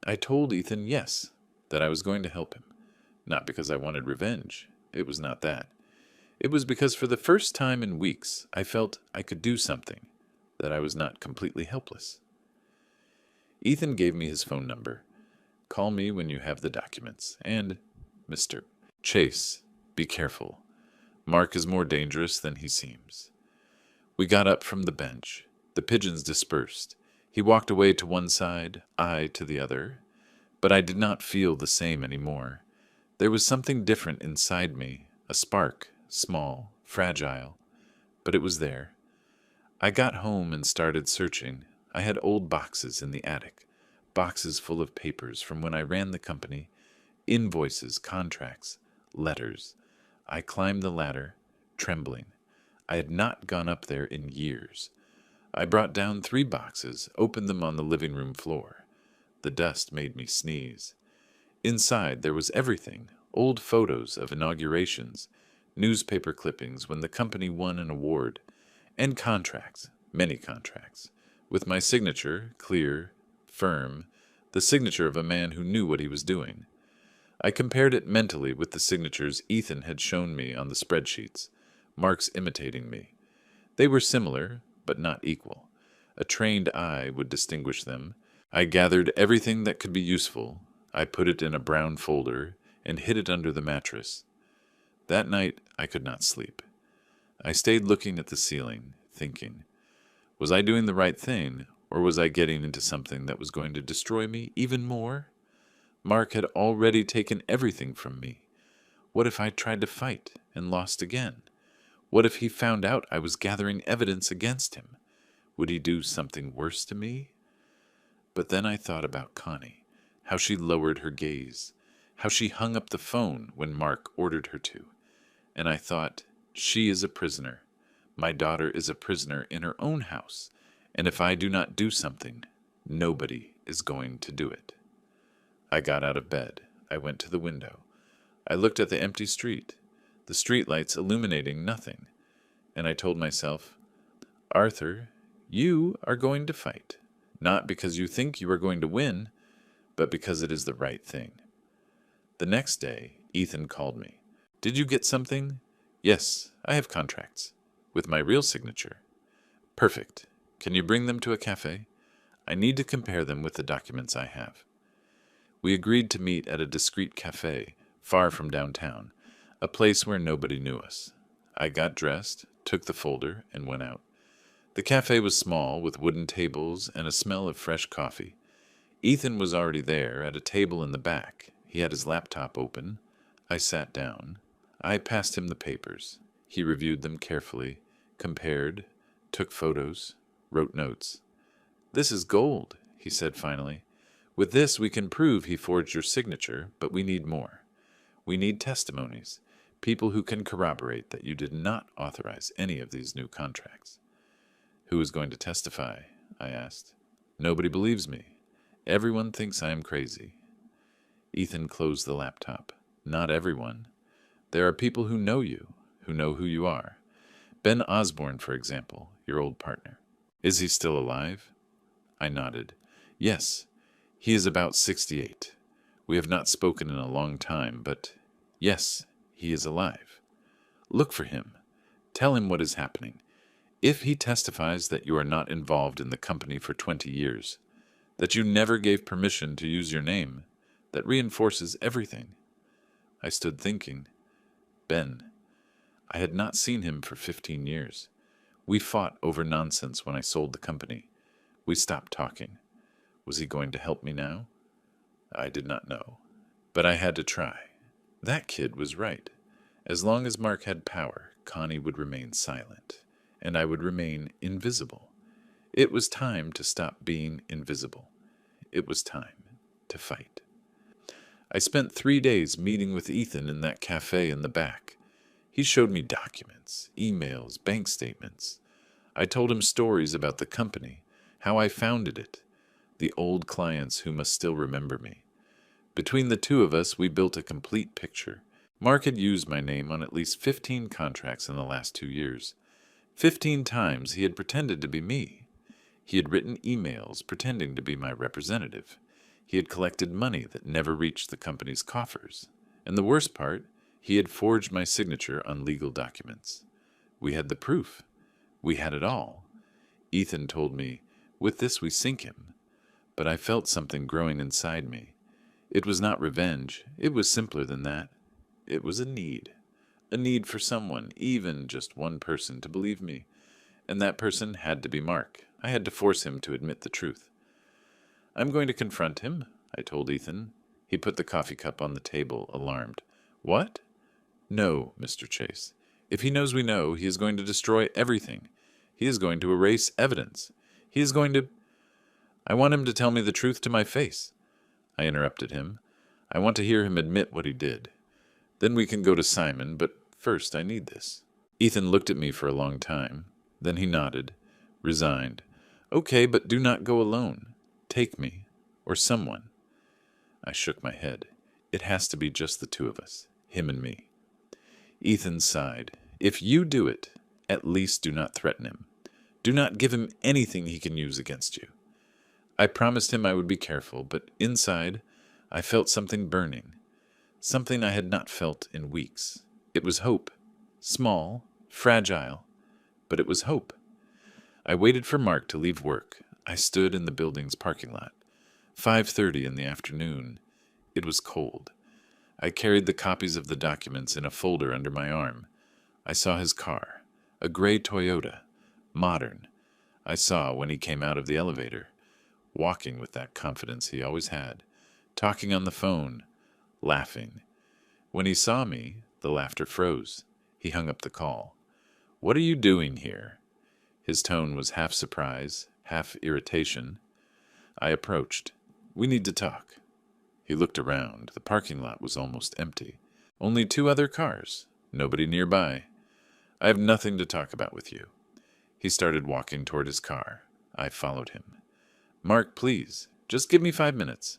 I told Ethan yes, that I was going to help him. Not because I wanted revenge. It was not that. It was because for the first time in weeks, I felt I could do something, that I was not completely helpless. Ethan gave me his phone number. Call me when you have the documents. And, Mr. Chase, be careful. Mark is more dangerous than he seems. We got up from the bench. The pigeons dispersed. He walked away to one side, I to the other. But I did not feel the same anymore. There was something different inside me, a spark, small, fragile. But it was there. I got home and started searching. I had old boxes in the attic. Boxes full of papers from when I ran the company, invoices, contracts, letters. I climbed the ladder, trembling. I had not gone up there in years. I brought down 3 boxes, opened them on the living room floor. The dust made me sneeze. Inside there was everything, old photos of inaugurations, newspaper clippings when the company won an award, and contracts, many contracts, with my signature, clear, firm, the signature of a man who knew what he was doing. I compared it mentally with the signatures Ethan had shown me on the spreadsheets, Mark's imitating me. They were similar, but not equal. A trained eye would distinguish them. I gathered everything that could be useful. I put it in a brown folder and hid it under the mattress. That night I could not sleep. I stayed looking at the ceiling, thinking. Was I doing the right thing? Or was I getting into something that was going to destroy me even more? Mark had already taken everything from me. What if I tried to fight and lost again? What if he found out I was gathering evidence against him? Would he do something worse to me? But then I thought about Connie, how she lowered her gaze, how she hung up the phone when Mark ordered her to. And I thought, she is a prisoner. My daughter is a prisoner in her own house. And if I do not do something, nobody is going to do it. I got out of bed. I went to the window. I looked at the empty street, the streetlights illuminating nothing, and I told myself, Arthur, you are going to fight, not because you think you are going to win, but because it is the right thing. The next day, Ethan called me. Did you get something? Yes, I have contracts, with my real signature. Perfect. Can you bring them to a cafe? I need to compare them with the documents I have. We agreed to meet at a discreet cafe, far from downtown, a place where nobody knew us. I got dressed, took the folder, and went out. The cafe was small, with wooden tables and a smell of fresh coffee. Ethan was already there, at a table in the back. He had his laptop open. I sat down. I passed him the papers. He reviewed them carefully, compared, took photos, wrote notes. This is gold, he said finally. With this, we can prove he forged your signature, but we need more. We need testimonies, people who can corroborate that you did not authorize any of these new contracts. Who is going to testify? I asked. Nobody believes me. Everyone thinks I am crazy. Ethan closed the laptop. Not everyone. There are people who know you, who know who you are. Ben Osborne, for example, your old partner. Is he still alive? I nodded. Yes, he is about 68. We have not spoken in a long time, but yes, he is alive. Look for him. Tell him what is happening. If he testifies that you are not involved in the company for 20 years, that you never gave permission to use your name, that reinforces everything. I stood thinking. Ben. I had not seen him for 15 years. We fought over nonsense when I sold the company. We stopped talking. Was he going to help me now? I did not know. But I had to try. That kid was right. As long as Mark had power, Connie would remain silent, and I would remain invisible. It was time to stop being invisible. It was time to fight. I spent 3 days meeting with Ethan in that cafe in the back. He showed me documents, emails, bank statements. I told him stories about the company, how I founded it, the old clients who must still remember me. Between the two of us, we built a complete picture. Mark had used my name on at least 15 contracts in the last 2 years. 15 times he had pretended to be me. He had written emails pretending to be my representative. He had collected money that never reached the company's coffers. And the worst part, he had forged my signature on legal documents. We had the proof. We had it all. Ethan told me, with this we sink him. But I felt something growing inside me. It was not revenge. It was simpler than that. It was a need. A need for someone, even just one person, to believe me. And that person had to be Mark. I had to force him to admit the truth. I'm going to confront him, I told Ethan. He put the coffee cup on the table, alarmed. What? No, Mr. Chase. If he knows we know, he is going to destroy everything. He is going to erase evidence. He is going to... I want him to tell me the truth to my face. I interrupted him. I want to hear him admit what he did. Then we can go to Simon, but first I need this. Ethan looked at me for a long time. Then he nodded, resigned. Okay, but do not go alone. Take me, or someone. I shook my head. It has to be just the two of us, him and me. Ethan sighed. If you do it, at least do not threaten him. Do not give him anything he can use against you. I promised him I would be careful, but inside I felt something burning, something I had not felt in weeks. It was hope. Small, fragile, but it was hope. I waited for Mark to leave work. I stood in the building's parking lot. 5:30 in the afternoon. It was cold. I carried the copies of the documents in a folder under my arm. I saw his car, a gray Toyota, modern. I saw when he came out of the elevator, walking with that confidence he always had, talking on the phone, laughing. When he saw me, the laughter froze. He hung up the call. What are you doing here? His tone was half surprise, half irritation. I approached. We need to talk. He looked around. The parking lot was almost empty. Only 2 other cars. Nobody nearby. I have nothing to talk about with you. He started walking toward his car. I followed him. Mark, please, just give me 5 minutes.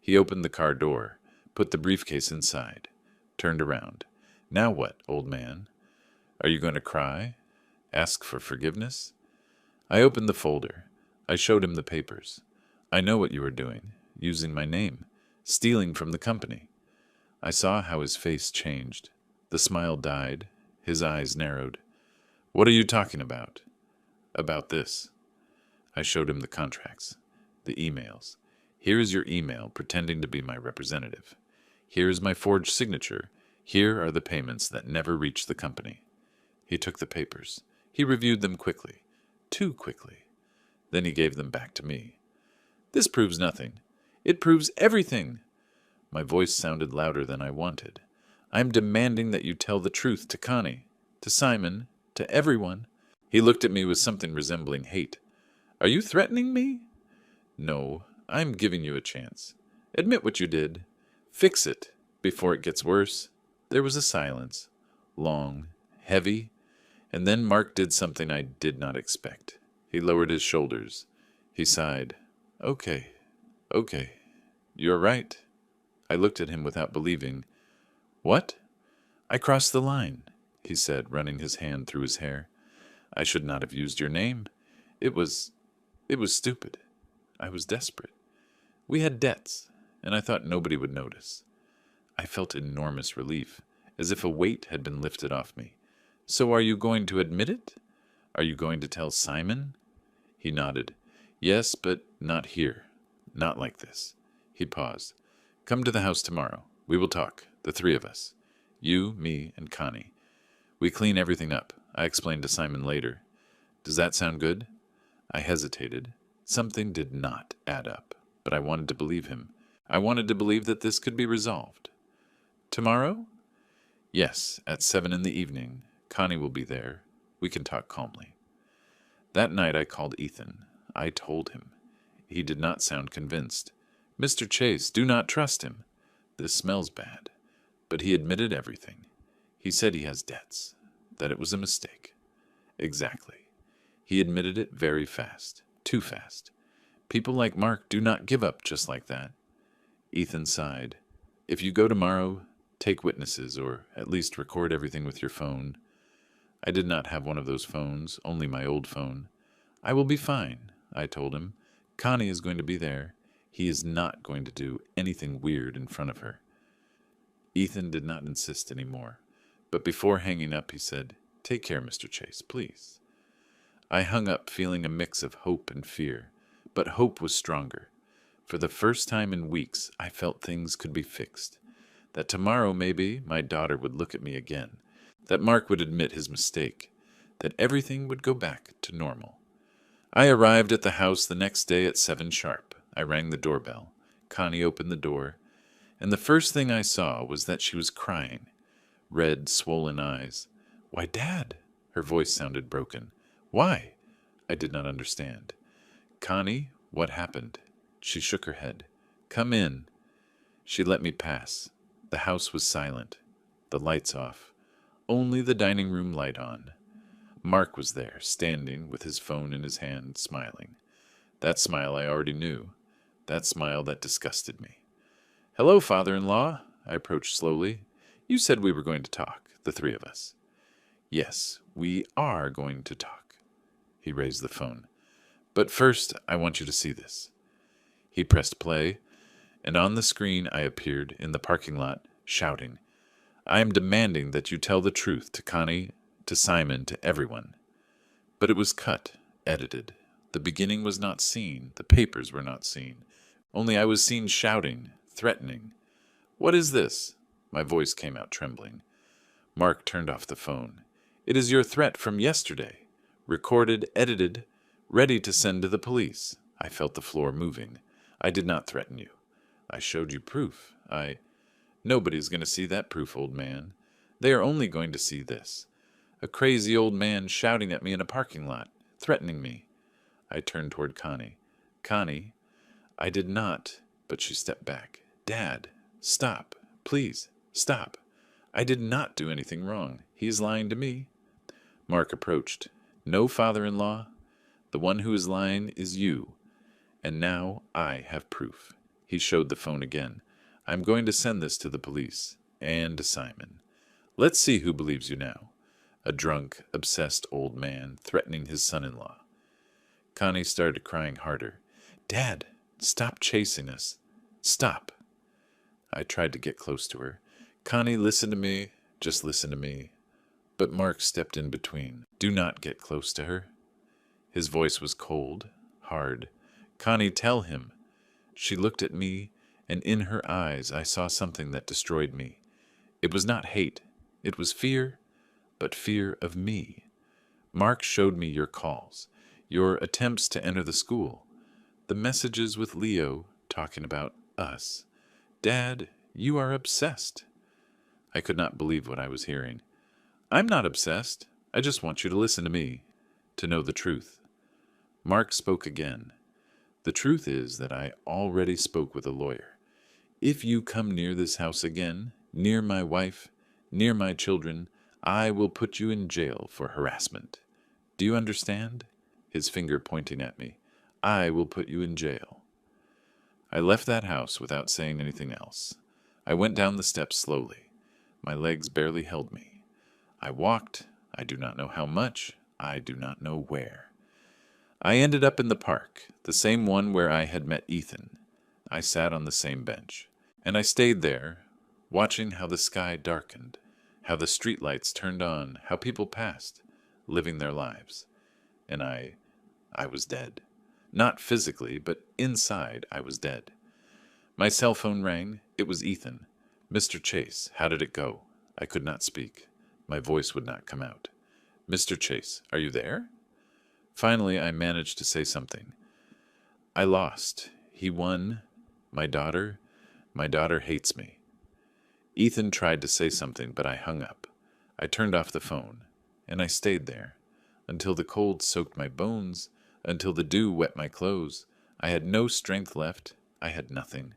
He opened the car door, put the briefcase inside, turned around. Now what, old man? Are you going to cry? Ask for forgiveness? I opened the folder. I showed him the papers. I know what you are doing, using my name, stealing from the company. I saw how his face changed. The smile died. His eyes narrowed. What are you talking about? About this. I showed him the contracts, the emails. Here is your email pretending to be my representative. Here is my forged signature. Here are the payments that never reached the company. He took the papers. He reviewed them quickly, too quickly. Then he gave them back to me. This proves nothing. It proves everything. My voice sounded louder than I wanted. I am demanding that you tell the truth to Connie, to Simon, to everyone. He looked at me with something resembling hate. Are you threatening me? No, I'm giving you a chance. Admit what you did. Fix it before it gets worse." There was a silence, long, heavy, and then Mark did something I did not expect. He lowered his shoulders. He sighed. "Okay, okay. You're right." I looked at him without believing. "What?" "I crossed the line," he said, running his hand through his hair. "I should not have used your name. It was stupid. I was desperate. We had debts, and I thought nobody would notice." I felt enormous relief, as if a weight had been lifted off me. "So are you going to admit it? Are you going to tell Simon?" He nodded. "Yes, but not here. Not like this." He paused. "Come to the house tomorrow. We will talk, the three of us. You, me, and Connie. We clean everything up. I explained to Simon later. Does that sound good?" I hesitated. Something did not add up, but I wanted to believe him. I wanted to believe that this could be resolved. "Tomorrow?" "Yes, at 7 in the evening. Connie will be there. We can talk calmly." That night I called Ethan. I told him. He did not sound convinced. "Mr. Chase, do not trust him. This smells bad." But he admitted everything. He said he has debts, that it was a mistake. Exactly. He admitted it very fast. Too fast. People like Mark do not give up just like that. Ethan sighed. "If you go tomorrow, take witnesses, or at least record everything with your phone." I did not have one of those phones, only my old phone. "I will be fine," I told him. "Connie is going to be there. He is not going to do anything weird in front of her." Ethan did not insist any more, but before hanging up he said, "Take care, Mr. Chase, please." I hung up feeling a mix of hope and fear, but hope was stronger. For the first time in weeks, I felt things could be fixed. That tomorrow, maybe, my daughter would look at me again. That Mark would admit his mistake. That everything would go back to normal. I arrived at the house the next day at 7 sharp. I rang the doorbell. Connie opened the door, and the first thing I saw was that she was crying. Red, swollen eyes. "Why, Dad!" Her voice sounded broken. "Why?" I did not understand. "Connie, what happened?" She shook her head. "Come in." She let me pass. The house was silent. The lights off. Only the dining room light on. Mark was there, standing with his phone in his hand, smiling. That smile I already knew. That smile that disgusted me. "Hello, father-in-law." I approached slowly. "You said we were going to talk, the three of us." "Yes, we are going to talk." He raised the phone. "But first, I want you to see this." He pressed play, and on the screen I appeared in the parking lot, shouting, "I am demanding that you tell the truth to Connie, to Simon, to everyone." But it was cut, edited. The beginning was not seen. The papers were not seen. Only I was seen shouting, threatening. "What is this?" My voice came out trembling. Mark turned off the phone. "It is your threat from yesterday. Recorded, edited, ready to send to the police." I felt the floor moving. "I did not threaten you. I showed you proof. Nobody's going to see that proof, old man. They are only going to see this. A crazy old man shouting at me in a parking lot, threatening me." I turned toward Connie. "Connie, I did not," but she stepped back. "Dad, stop. Please, stop. I did not do anything wrong. He is lying to me." Mark approached. "No, father-in-law. The one who is lying is you. And now I have proof." He showed the phone again. "I'm going to send this to the police. And to Simon. Let's see who believes you now. A drunk, obsessed old man threatening his son-in-law." Connie started crying harder. "Dad, stop chasing us. Stop." I tried to get close to her. "Connie, listen to me. Just listen to me." But Mark stepped in between. "Do not get close to her." His voice was cold, hard. "Connie, tell him." She looked at me, and in her eyes I saw something that destroyed me. It was not hate. It was fear, but fear of me. "Mark showed me your calls, your attempts to enter the school, the messages with Leo talking about us. Dad, you are obsessed." I could not believe what I was hearing. "I'm not obsessed. I just want you to listen to me, to know the truth." Mark spoke again. The truth is that I already spoke with a lawyer. If you come near this house again, near my wife, near my children, I will put you in jail for harassment. Do you understand? His finger pointing at me. I will put you in jail. I left that house without saying anything else. I went down the steps slowly. My legs barely held me. I walked. I do not know how much. I do not know where. I ended up in the park, the same one where I had met Ethan. I sat on the same bench, and I stayed there, watching how the sky darkened, how the streetlights turned on, how people passed, living their lives. And I was dead. Not physically, but inside I was dead. My cell phone rang. It was Ethan. Mr. Chase, how did it go? I could not speak. My voice would not come out. Mr. Chase, are you there? Finally, I managed to say something. I lost. He won. My daughter hates me. Ethan tried to say something, but I hung up. I turned off the phone, and I stayed there, until the cold soaked my bones, until the dew wet my clothes. I had no strength left. I had nothing.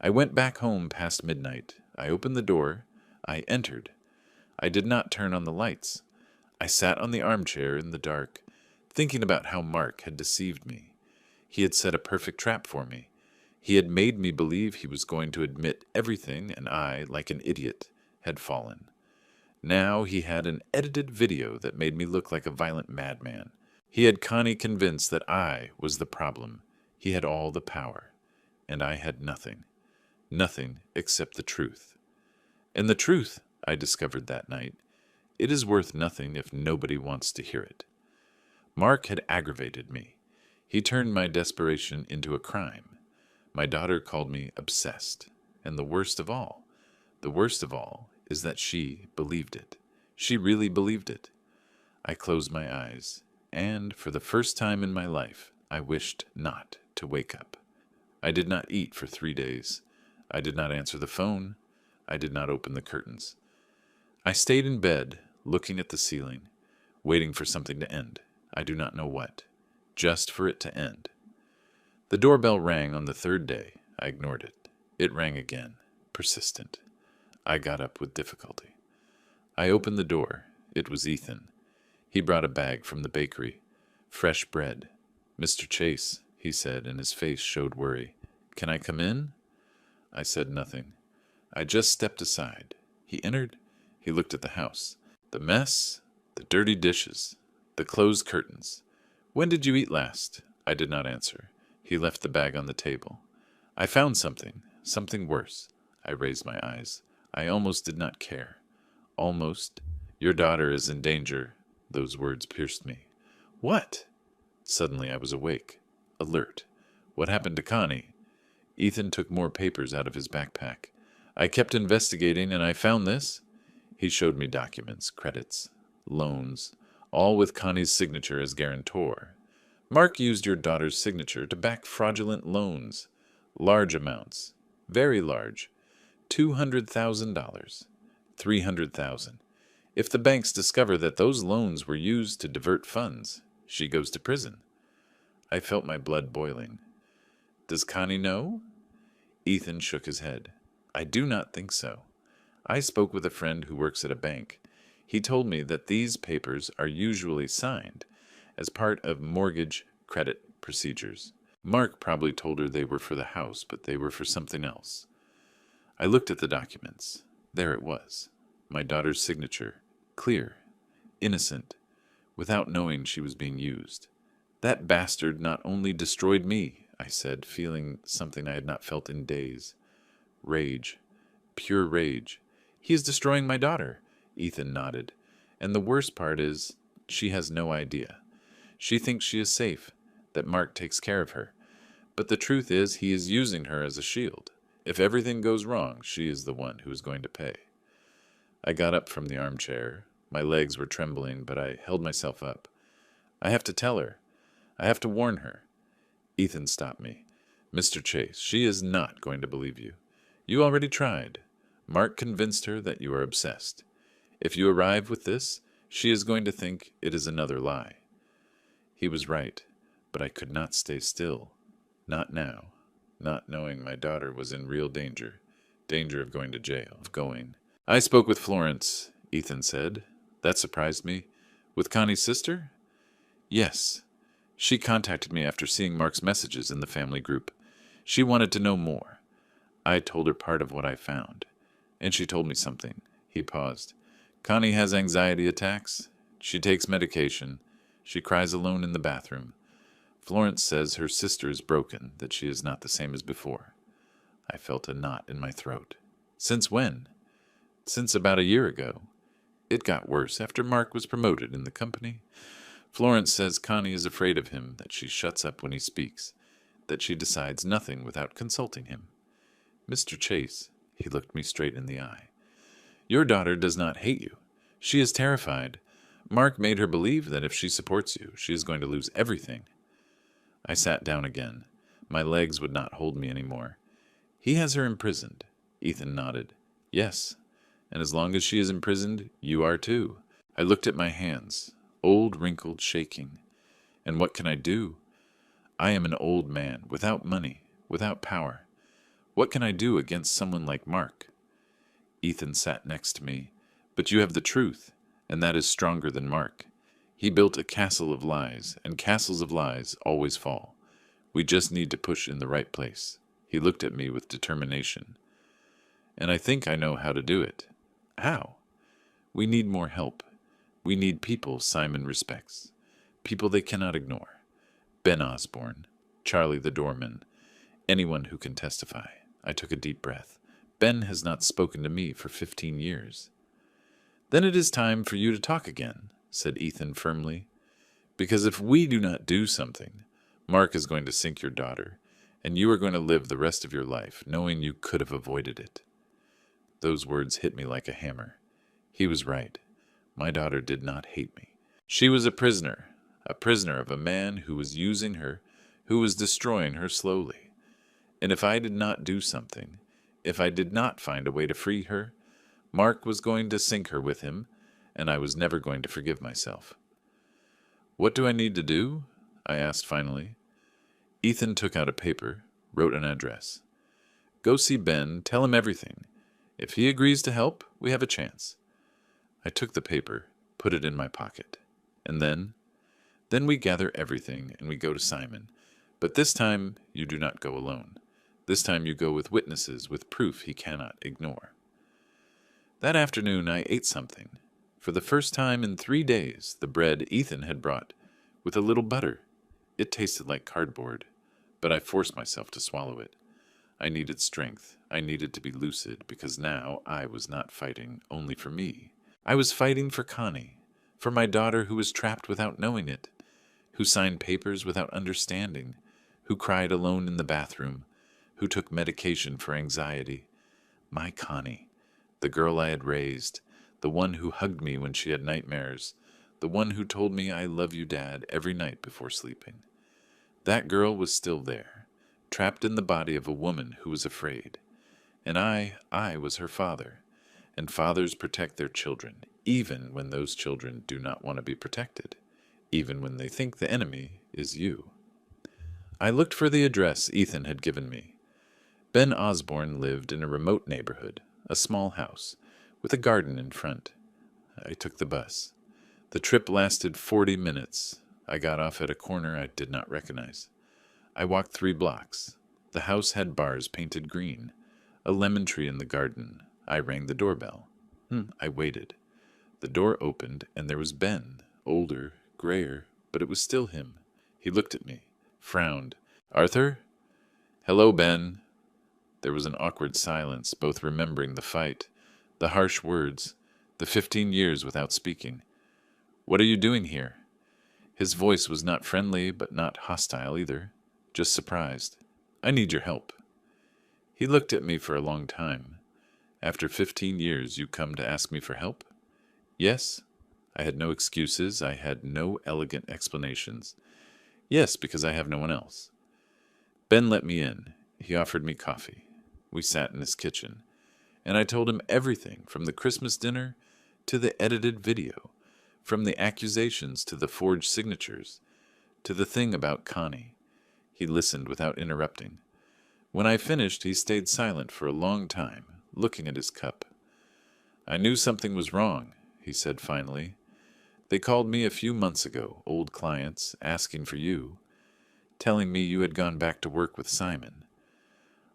I went back home past midnight. I opened the door. I entered. I did not turn on the lights. I sat on the armchair in the dark, thinking about how Mark had deceived me. He had set a perfect trap for me. He had made me believe he was going to admit everything, and I, like an idiot, had fallen. Now he had an edited video that made me look like a violent madman. He had Connie convinced that I was the problem. He had all the power, and I had nothing. Nothing except the truth. And the truth, I discovered that night, it is worth nothing if nobody wants to hear it. Mark had aggravated me. He turned my desperation into a crime. My daughter called me obsessed. And the worst of all is that she believed it. She really believed it. I closed my eyes, and for the first time in my life, I wished not to wake up. I did not eat for 3 days. I did not answer the phone. I did not open the curtains. I stayed in bed, looking at the ceiling, waiting for something to end. I do not know what. Just for it to end. The doorbell rang on the 3rd day. I ignored it. It rang again, persistent. I got up with difficulty. I opened the door. It was Ethan. He brought a bag from the bakery. Fresh bread. Mr. Chase, he said, and his face showed worry. Can I come in? I said nothing. I just stepped aside. He entered. He looked at the house. The mess, the dirty dishes, the closed curtains. When did you eat last? I did not answer. He left the bag on the table. I found something worse. I raised my eyes. I almost did not care. Almost. Your daughter is in danger. Those words pierced me. What? Suddenly I was awake, alert. What happened to Connie? Ethan took more papers out of his backpack. I kept investigating, and I found this. He showed me documents, credits, loans, all with Connie's signature as guarantor. Mark used your daughter's signature to back fraudulent loans. Large amounts. Very large. $200,000. $300,000. If the banks discover that those loans were used to divert funds, she goes to prison. I felt my blood boiling. Does Connie know? Ethan shook his head. I do not think so. I spoke with a friend who works at a bank. He told me that these papers are usually signed as part of mortgage credit procedures. Mark probably told her they were for the house, but they were for something else. I looked at the documents. There it was. My daughter's signature. Clear. Innocent. Without knowing she was being used. That bastard not only destroyed me, I said, feeling something I had not felt in days. Rage. Pure rage. He is destroying my daughter. Ethan nodded. And the worst part is, she has no idea. She thinks she is safe, that Mark takes care of her. But the truth is, he is using her as a shield. If everything goes wrong, she is the one who is going to pay. I got up from the armchair. My legs were trembling, but I held myself up. I have to tell her. I have to warn her. Ethan stopped me. Mr. Chase, she is not going to believe you. You already tried. Mark convinced her that you are obsessed. If you arrive with this, she is going to think it is another lie. He was right, but I could not stay still. Not now. Not knowing my daughter was in real danger. Danger of going to jail. Of going. I spoke with Florence, Ethan said. That surprised me. With Connie's sister? Yes. She contacted me after seeing Mark's messages in the family group. She wanted to know more. I told her part of what I found. And she told me something. He paused. Connie has anxiety attacks. She takes medication. She cries alone in the bathroom. Florence says her sister is broken, that she is not the same as before. I felt a knot in my throat. Since when? Since about a year ago. It got worse after Mark was promoted in the company. Florence says Connie is afraid of him, that she shuts up when he speaks, that she decides nothing without consulting him. Mr. Chase, he looked me straight in the eye. Your daughter does not hate you. She is terrified. Mark made her believe that if she supports you, she is going to lose everything. I sat down again. My legs would not hold me any more. He has her imprisoned. Ethan nodded. Yes, and as long as she is imprisoned, you are too. I looked at my hands, old, wrinkled, shaking. And what can I do? I am an old man, without money, without power. What can I do against someone like Mark? Ethan sat next to me. But you have the truth, and that is stronger than Mark. He built a castle of lies, and castles of lies always fall. We just need to push in the right place. He looked at me with determination. And I think I know how to do it. How? We need more help. We need people Simon respects. People they cannot ignore. Ben Osborne, Charlie the doorman, anyone who can testify. I took a deep breath. Ben has not spoken to me for 15 years. Then it is time for you to talk again, said Ethan firmly. Because if we do not do something, Mark is going to sink your daughter, and you are going to live the rest of your life knowing you could have avoided it. Those words hit me like a hammer. He was right. My daughter did not hate me. She was a prisoner of a man who was using her, who was destroying her slowly. And if I did not do something, if I did not find a way to free her, Mark was going to sink her with him, and I was never going to forgive myself. What do I need to do? I asked finally. Ethan took out a paper, wrote an address. Go see Ben, tell him everything. If he agrees to help, we have a chance. I took the paper, put it in my pocket. And then we gather everything and we go to Simon. But this time you do not go alone. This time you go with witnesses, with proof he cannot ignore. That afternoon I ate something. For the first time in 3 days, the bread Ethan had brought, with a little butter. It tasted like cardboard, but I forced myself to swallow it. I needed strength. I needed to be lucid, because now I was not fighting only for me. I was fighting for Connie, for my daughter who was trapped without knowing it, who signed papers without understanding, who cried alone in the bathroom, who took medication for anxiety. My Connie, the girl I had raised, the one who hugged me when she had nightmares, the one who told me I love you, Dad, every night before sleeping. That girl was still there, trapped in the body of a woman who was afraid. And I was her father, and fathers protect their children, even when those children do not want to be protected, even when they think the enemy is you. I looked for the address Ethan had given me. Ben Osborne lived in a remote neighborhood, a small house, with a garden in front. I took the bus. The trip lasted 40 minutes. I got off at a corner I did not recognize. I walked 3 blocks. The house had bars painted green, a lemon tree in the garden. I rang the doorbell. I waited. The door opened, and there was Ben, older, grayer, but it was still him. He looked at me, frowned. Arthur? Hello, Ben. There was an awkward silence, both remembering the fight, the harsh words, the 15 years without speaking. What are you doing here? His voice was not friendly, but not hostile either, just surprised. I need your help. He looked at me for a long time. After 15 years, you come to ask me for help? Yes. I had no excuses. I had no elegant explanations. Yes, because I have no one else. Ben let me in. He offered me coffee. We sat in his kitchen, and I told him everything from the Christmas dinner to the edited video, from the accusations to the forged signatures, to the thing about Connie. He listened without interrupting. When I finished, he stayed silent for a long time, looking at his cup. I knew something was wrong, he said finally. They called me a few months ago, old clients, asking for you, telling me you had gone back to work with Simon.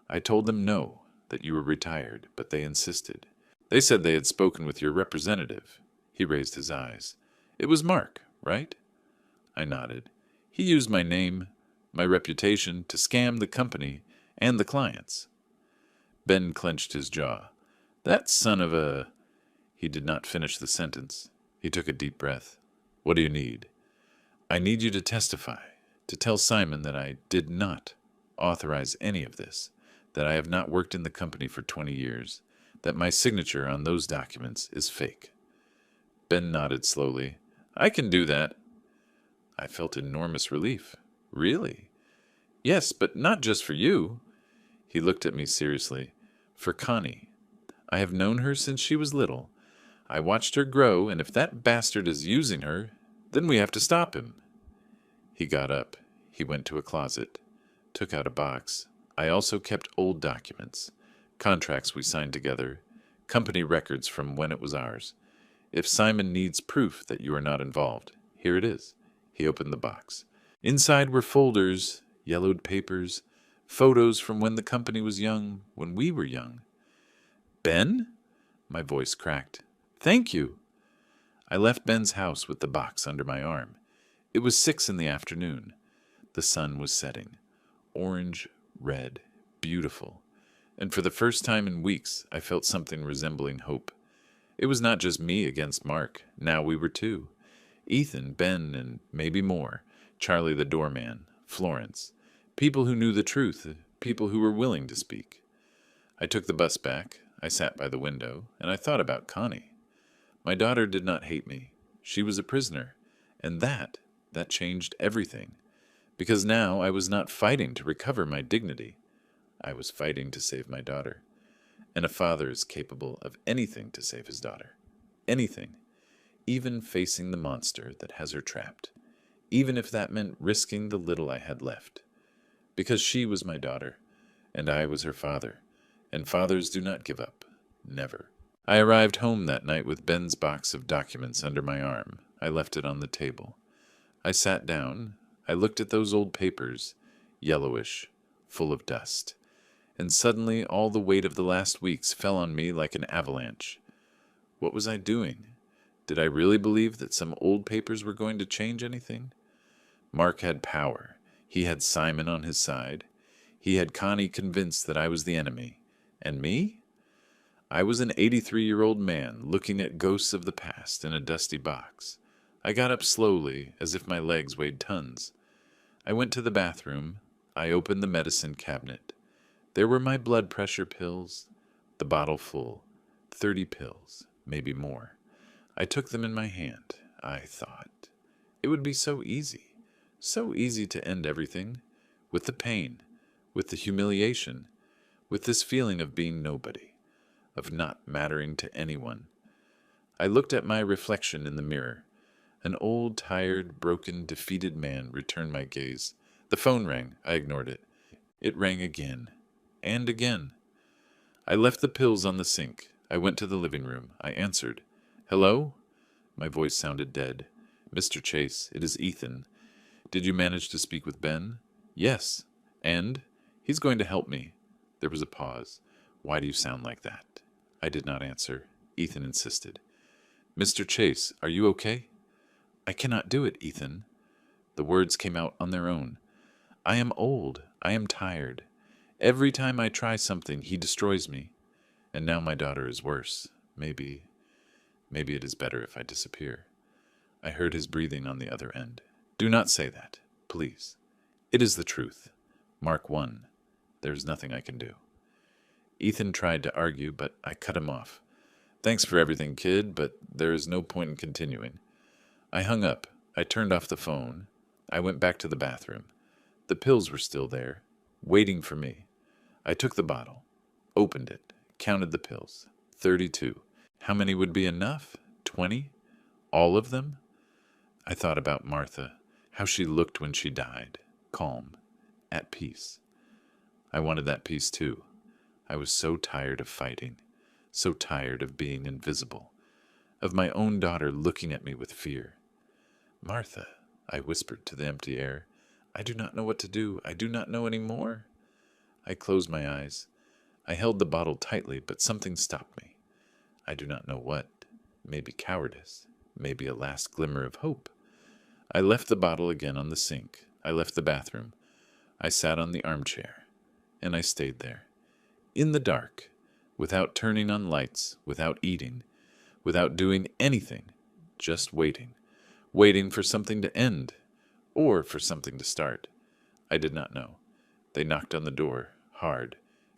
I told them no, that you were retired, but they insisted. They said they had spoken with your representative. He raised his eyes. It was Mark, right? I nodded. He used my name, my reputation, to scam the company and the clients. Ben clenched his jaw. That son of a... He did not finish the sentence. He took a deep breath. What do you need? I need you to testify, to tell Simon that I did not authorize any of this, that I have not worked in the company for 20 years, that my signature on those documents is fake. Ben nodded slowly. I can do that. I felt enormous relief. Really? Yes, but not just for you. He looked at me seriously. For Connie. I have known her since she was little. I watched her grow, and if that bastard is using her, then we have to stop him. He got up. He went to a closet, took out a box. I also kept old documents, contracts we signed together, company records from when it was ours. If Simon needs proof that you are not involved, here it is. He opened the box. Inside were folders, yellowed papers, photos from when the company was young, when we were young. Ben? My voice cracked. Thank you. I left Ben's house with the box under my arm. It was 6 in the afternoon. The sun was setting. Orange, red, beautiful. And for the first time in weeks, I felt something resembling hope. It was not just me against Mark. Now we were 2. Ethan, Ben, and maybe more. Charlie the doorman, Florence. People who knew the truth, people who were willing to speak. I took the bus back. I sat by the window, and I thought about Connie. My daughter did not hate me. She was a prisoner. And that changed everything. Because now I was not fighting to recover my dignity. I was fighting to save my daughter. And a father is capable of anything to save his daughter. Anything. Even facing the monster that has her trapped. Even if that meant risking the little I had left. Because she was my daughter, and I was her father. And fathers do not give up. Never. I arrived home that night with Ben's box of documents under my arm. I left it on the table. I sat down. I looked at those old papers, yellowish, full of dust. And suddenly all the weight of the last weeks fell on me like an avalanche. What was I doing? Did I really believe that some old papers were going to change anything? Mark had power. He had Simon on his side. He had Connie convinced that I was the enemy. And me? I was an 83-year-old man looking at ghosts of the past in a dusty box. I got up slowly, as if my legs weighed tons. I went to the bathroom. I opened the medicine cabinet. There were my blood pressure pills, the bottle full, 30 pills, maybe more. I took them in my hand. I thought, it would be so easy to end everything, with the pain, with the humiliation, with this feeling of being nobody, of not mattering to anyone. I looked at my reflection in the mirror. An old, tired, broken, defeated man returned my gaze. The phone rang. I ignored it. It rang again. And again. I left the pills on the sink. I went to the living room. I answered. Hello? My voice sounded dead. Mr. Chase, it is Ethan. Did you manage to speak with Ben? Yes. And? He's going to help me. There was a pause. Why do you sound like that? I did not answer. Ethan insisted. Mr. Chase, are you okay? I cannot do it, Ethan. The words came out on their own. I am old. I am tired. Every time I try something, he destroys me. And now my daughter is worse. Maybe it is better if I disappear. I heard his breathing on the other end. Do not say that, please. It is the truth. Mark won. There is nothing I can do. Ethan tried to argue, but I cut him off. Thanks for everything, kid, but there is no point in continuing. I hung up. I turned off the phone. I went back to the bathroom. The pills were still there, waiting for me. I took the bottle, opened it, counted the pills. 32. How many would be enough? 20? All of them? I thought about Martha, how she looked when she died, calm, at peace. I wanted that peace too. I was so tired of fighting, so tired of being invisible, of my own daughter looking at me with fear. Martha, I whispered to the empty air, I do not know what to do. I do not know any more. I closed my eyes. I held the bottle tightly, but something stopped me. I do not know what. Maybe cowardice. Maybe a last glimmer of hope. I left the bottle again on the sink. I left the bathroom. I sat on the armchair, and I stayed there, in the dark, without turning on lights, without eating, without doing anything, just waiting, waiting for something to end, or for something to start. I did not know. They knocked on the door, hard,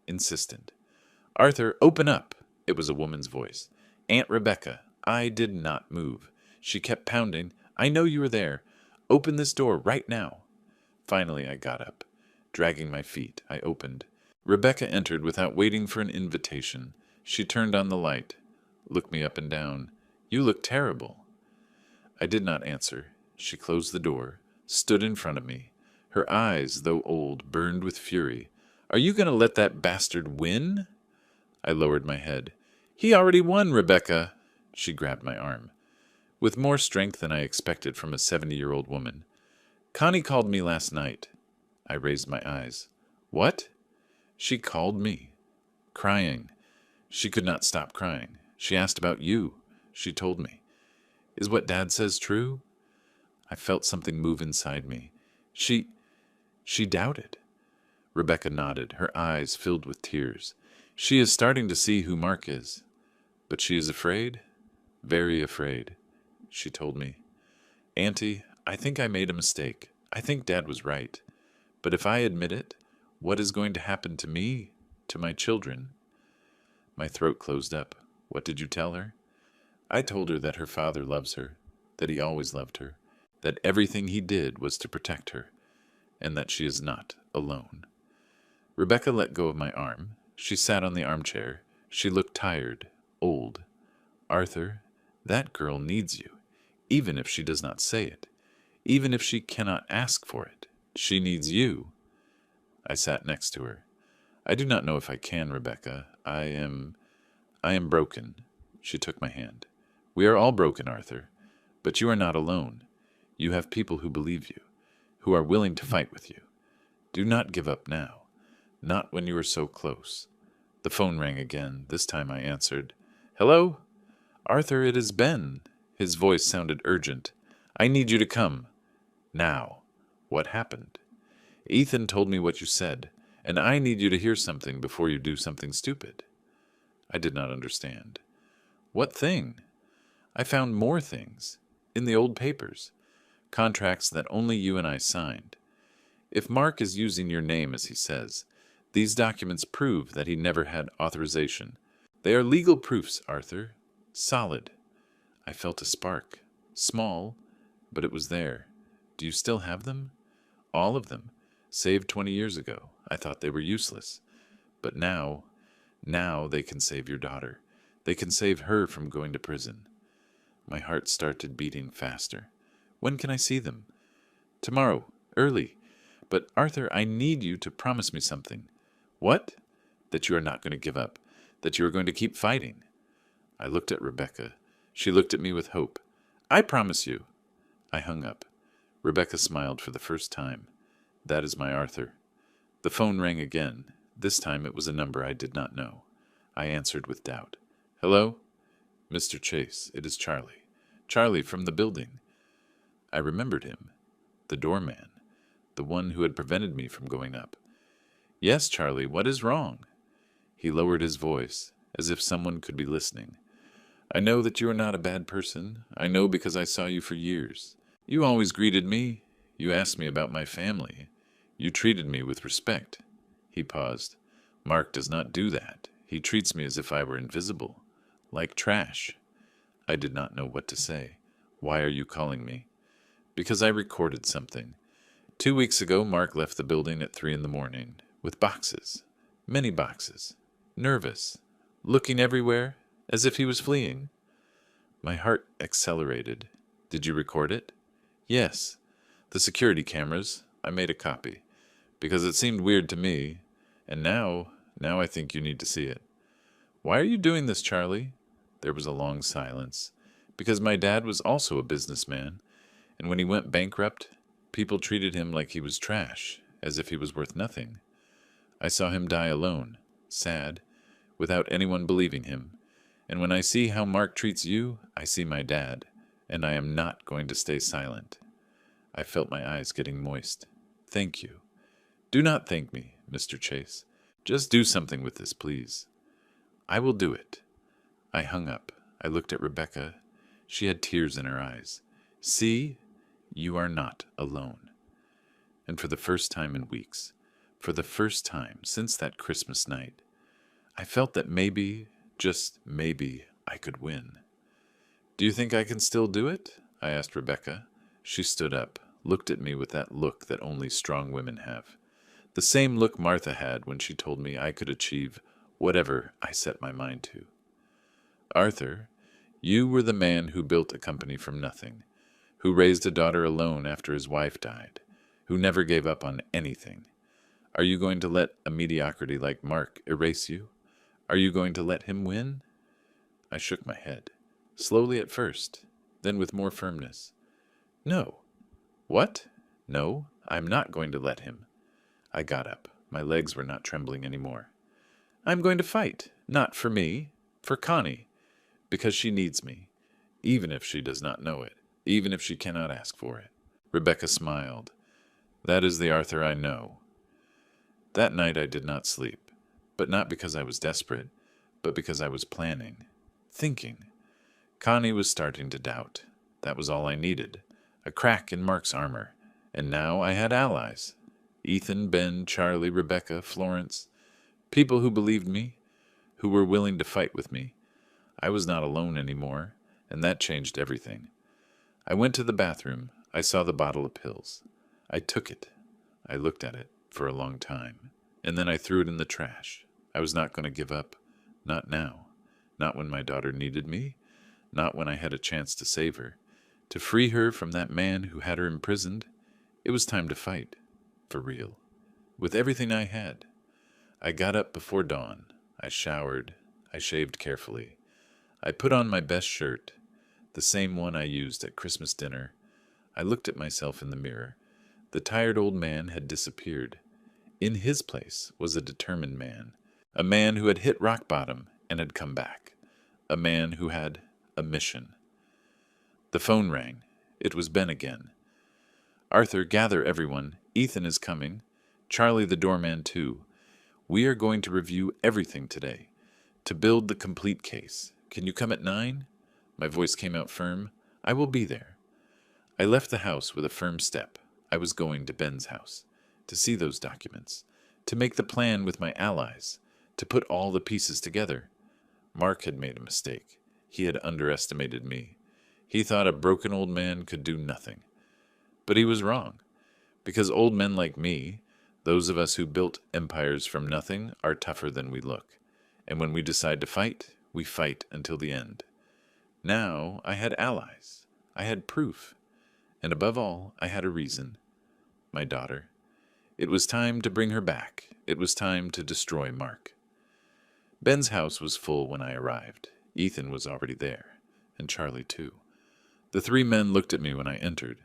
insistent. Arthur, open up! It was a woman's voice. Aunt Rebecca. I did not move. She kept pounding. I know you are there. Open this door right now. Finally, I got up. Dragging my feet, I opened. Rebecca entered without waiting for an invitation. She turned on the light, looked me up and down. You look terrible. I did not answer. She closed the door, stood in front of me. Her eyes, though old, burned with fury. Are you going to let that bastard win? I lowered my head. He already won, Rebecca. She grabbed my arm, with more strength than I expected from a 70-year-old woman. Connie called me last night. I raised my eyes. What? She called me, crying. She could not stop crying. She asked about you. She told me. Is what Dad says true? I felt something move inside me. She doubted. Rebecca nodded, her eyes filled with tears. She is starting to see who Mark is. But she is afraid? Very afraid. She told me. Auntie, I think I made a mistake. I think Dad was right. But if I admit it, what is going to happen to me, to my children? My throat closed up. What did you tell her? I told her that her father loves her, that he always loved her, that everything he did was to protect her, and that she is not alone. Rebecca let go of my arm. She sat on the armchair. She looked tired, old. Arthur, that girl needs you, even if she does not say it, even if she cannot ask for it. She needs you. I sat next to her. I do not know if I can, Rebecca. I am broken. She took my hand. We are all broken, Arthur, but you are not alone. You have people who believe you, who are willing to fight with you. Do not give up now, not when you are so close. The phone rang again. This time I answered. Hello? Arthur, it is Ben. His voice sounded urgent. I need you to come. Now. What happened? Ethan told me what you said, and I need you to hear something before you do something stupid. I did not understand. What thing? I found more things, in the old papers, contracts that only you and I signed. If Mark is using your name as he says, these documents prove that he never had authorization. They are legal proofs, Arthur. Solid. I felt a spark. Small, but it was there. Do you still have them? All of them. Saved 20 years ago. I thought they were useless. But now they can save your daughter. They can save her from going to prison. My heart started beating faster. When can I see them? Tomorrow, early. But Arthur, I need you to promise me something. What? That you are not going to give up. That you are going to keep fighting. I looked at Rebecca. She looked at me with hope. I promise you. I hung up. Rebecca smiled for the first time. That is my Arthur. The phone rang again. This time it was a number I did not know. I answered with doubt. Hello? Mr. Chase, it is Charlie. Charlie from the building. I remembered him. The doorman. The one who had prevented me from going up. Yes, Charlie, what is wrong? He lowered his voice, as if someone could be listening. I know that you are not a bad person. I know because I saw you for years. You always greeted me. You asked me about my family. You treated me with respect. He paused. Mark does not do that. He treats me as if I were invisible, like trash. I did not know what to say. Why are you calling me? Because I recorded something. 2 weeks ago, Mark left the building at 3 a.m, with boxes, many boxes, nervous, looking everywhere, as if he was fleeing. My heart accelerated. Did you record it? Yes. The security cameras. I made a copy. because it seemed weird to me, and now I think you need to see it. Why are you doing this, Charlie? There was a long silence, because my dad was also a businessman, and when he went bankrupt, people treated him like he was trash, as if he was worth nothing. I saw him die alone, sad, without anyone believing him, and when I see how Mark treats you, I see my dad, and I am not going to stay silent. I felt my eyes getting moist. Thank you. Do not thank me, Mr. Chase. Just do something with this, please. I will do it. I hung up. I looked at Rebecca. She had tears in her eyes. See, you are not alone. And for the first time in weeks, for the first time since that Christmas night, I felt that maybe, just maybe, I could win. Do you think I can still do it? I asked Rebecca. She stood up, looked at me with that look that only strong women have. The same look Martha had when she told me I could achieve whatever I set my mind to. Arthur, you were the man who built a company from nothing, who raised a daughter alone after his wife died, who never gave up on anything. Are you going to let a mediocrity like Mark erase you? Are you going to let him win? I shook my head, slowly at first, then with more firmness. No. What? No, I'm not going to let him. I got up. My legs were not trembling anymore. I'm going to fight, not for me, for Connie, because she needs me, even if she does not know it, even if she cannot ask for it. Rebecca smiled. That is the Arthur I know. That night I did not sleep, but not because I was desperate, but because I was planning, thinking. Connie was starting to doubt. That was all I needed, a crack in Mark's armor, and now I had allies. Ethan, Ben, Charlie, Rebecca, Florence, people who believed me, who were willing to fight with me. I was not alone anymore, and that changed everything. I went to the bathroom. I saw the bottle of pills. I took it. I looked at it for a long time, and then I threw it in the trash. I was not going to give up. Not now. Not when my daughter needed me. Not when I had a chance to save her. To free her from that man who had her imprisoned. It was time to fight. For real. With everything I had. I got up before dawn. I showered. I shaved carefully. I put on my best shirt, the same one I used at Christmas dinner. I looked at myself in the mirror. The tired old man had disappeared. In his place was a determined man, a man who had hit rock bottom and had come back, a man who had a mission. The phone rang. It was Ben again. Arthur, gather everyone. Ethan is coming. Charlie the doorman too. We are going to review everything today, to build the complete case. Can you come at 9? My voice came out firm. I will be there. I left the house with a firm step. I was going to Ben's house, to see those documents, to make the plan with my allies, to put all the pieces together. Mark had made a mistake. He had underestimated me. He thought a broken old man could do nothing. But he was wrong, because old men like me, those of us who built empires from nothing, are tougher than we look. And when we decide to fight, we fight until the end. Now I had allies. I had proof. And above all, I had a reason. My daughter. It was time to bring her back. It was time to destroy Mark. Ben's house was full when I arrived. Ethan was already there, and Charlie too. The 3 men looked at me when I entered.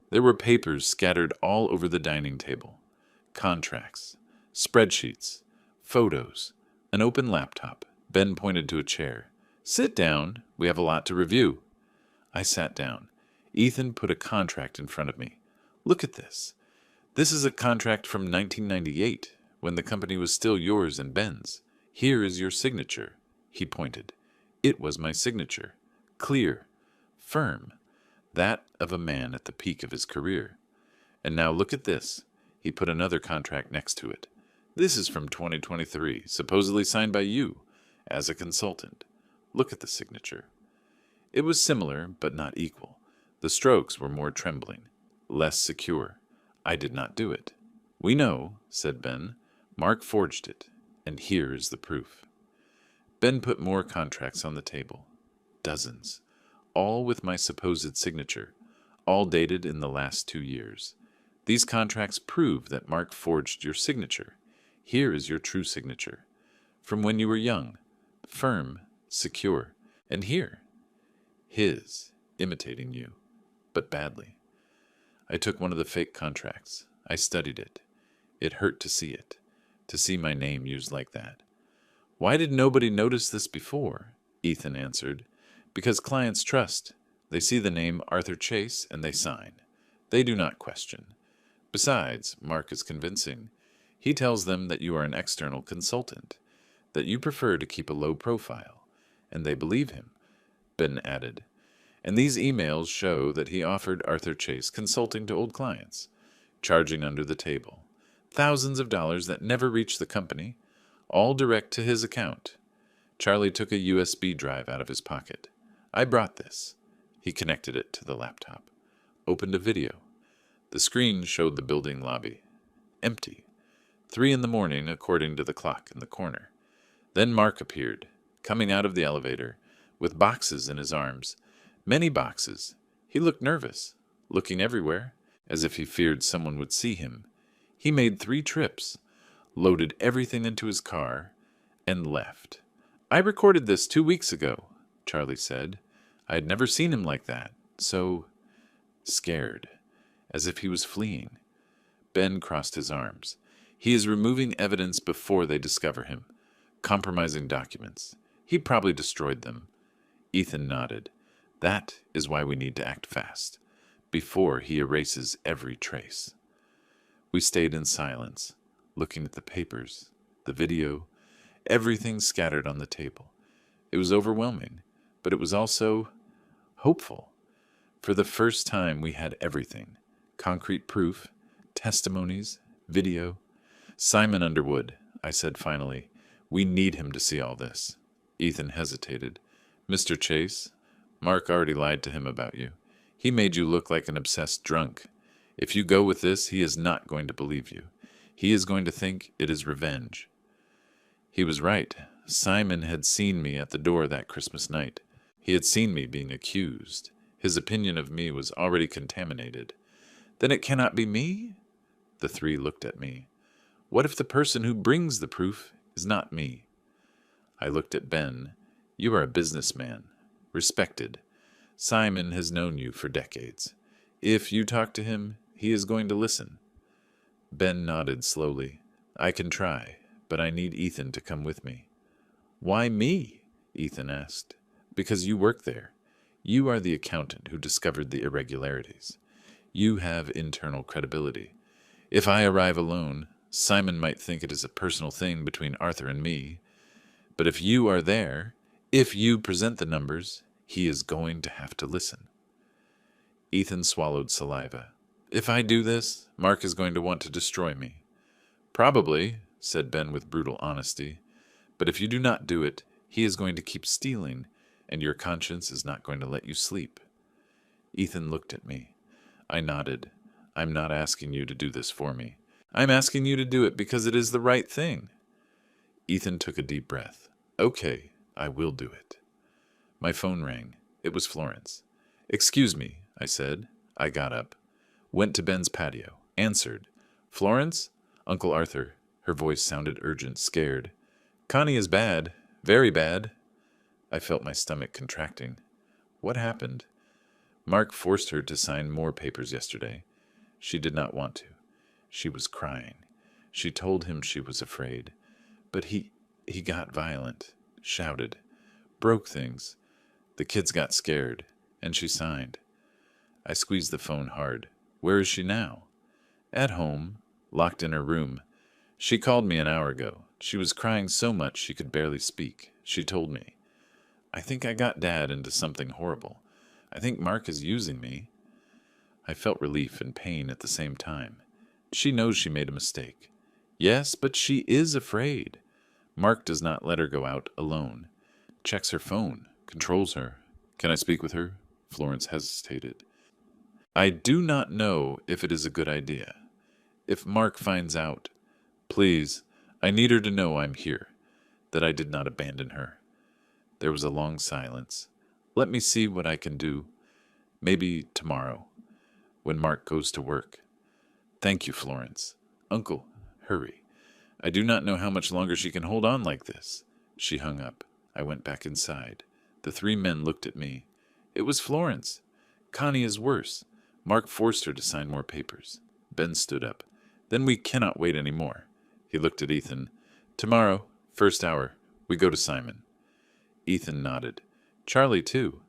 There were papers scattered all over the dining table. Contracts, spreadsheets, photos, an open laptop. Ben pointed to a chair. Sit down. We have a lot to review. I sat down. Ethan put a contract in front of me. Look at this. This is a contract from 1998, when the company was still yours and Ben's. Here is your signature. He pointed. It was my signature. Clear. Firm. That of a man at the peak of his career. And now look at this. He put another contract next to it. This is from 2023, supposedly signed by you, as a consultant. Look at the signature. It was similar, but not equal. The strokes were more trembling, less secure. I did not do it. We know, said Ben. Mark forged it, and here is the proof. Ben put more contracts on the table. Dozens. All with my supposed signature, all dated in the last 2 years. These contracts prove that Mark forged your signature. Here is your true signature. From when you were young, firm, secure. And here, his, imitating you, but badly. I took one of the fake contracts. I studied it. It hurt to see it, to see my name used like that. Why did nobody notice this before? Ethan answered. Because clients trust. They see the name Arthur Chase and they sign. They do not question. Besides, Mark is convincing. He tells them that you are an external consultant, that you prefer to keep a low profile, and they believe him, Ben added. And these emails show that he offered Arthur Chase consulting to old clients, charging under the table. Thousands of dollars that never reached the company, all direct to his account. Charlie took a USB drive out of his pocket. I brought this. He connected it to the laptop. Opened a video. The screen showed the building lobby. Empty. 3 a.m, according to the clock in the corner. Then Mark appeared, coming out of the elevator, with boxes in his arms. Many boxes. He looked nervous, looking everywhere, as if he feared someone would see him. He made 3 trips, loaded everything into his car, and left. I recorded this 2 weeks ago, Charlie said. I had never seen him like that, so scared, as if he was fleeing. Ben crossed his arms. He is removing evidence before they discover him, compromising documents. He probably destroyed them. Ethan nodded. That is why we need to act fast, before he erases every trace. We stayed in silence, looking at the papers, the video, everything scattered on the table. It was overwhelming, but it was also hopeful. For the first time, we had everything. Concrete proof, testimonies, video. Simon Underwood, I said finally. We need him to see all this. Ethan hesitated. Mr. Chase, Mark already lied to him about you. He made you look like an obsessed drunk. If you go with this, he is not going to believe you. He is going to think it is revenge. He was right. Simon had seen me at the door that Christmas night. He had seen me being accused. His opinion of me was already contaminated. Then it cannot be me? The 3 looked at me. What if the person who brings the proof is not me? I looked at Ben. You are a businessman, respected. Simon has known you for decades. If you talk to him, he is going to listen. Ben nodded slowly. I can try, but I need Ethan to come with me. Why me? Ethan asked. Because you work there. You are the accountant who discovered the irregularities. You have internal credibility. If I arrive alone, Simon might think it is a personal thing between Arthur and me. But if you are there, if you present the numbers, he is going to have to listen. Ethan swallowed saliva. If I do this, Mark is going to want to destroy me. Probably, said Ben with brutal honesty. But if you do not do it, he is going to keep stealing, and your conscience is not going to let you sleep. Ethan looked at me. I nodded. I'm not asking you to do this for me. I'm asking you to do it because it is the right thing. Ethan took a deep breath. Okay, I will do it. My phone rang. It was Florence. Excuse me, I said. I got up. Went to Ben's patio. Answered. Florence? Uncle Arthur. Her voice sounded urgent, scared. Connie is bad. Very bad. I felt my stomach contracting. What happened? Mark forced her to sign more papers yesterday. She did not want to. She was crying. She told him she was afraid. But he got violent, shouted, broke things. The kids got scared, and she signed. I squeezed the phone hard. Where is she now? At home, locked in her room. She called me an hour ago. She was crying so much she could barely speak. She told me, I think I got Dad into something horrible. I think Mark is using me. I felt relief and pain at the same time. She knows she made a mistake. Yes, but she is afraid. Mark does not let her go out alone. Checks her phone, controls her. Can I speak with her? Florence hesitated. I do not know if it is a good idea. If Mark finds out, please, I need her to know I'm here, that I did not abandon her. There was a long silence. Let me see what I can do. Maybe tomorrow, when Mark goes to work. Thank you, Florence. Uncle, hurry. I do not know how much longer she can hold on like this. She hung up. I went back inside. The three men looked at me. It was Florence. Connie is worse. Mark forced her to sign more papers. Ben stood up. Then we cannot wait any more. He looked at Ethan. Tomorrow, first hour, we go to Simon. Ethan nodded. Charlie, too.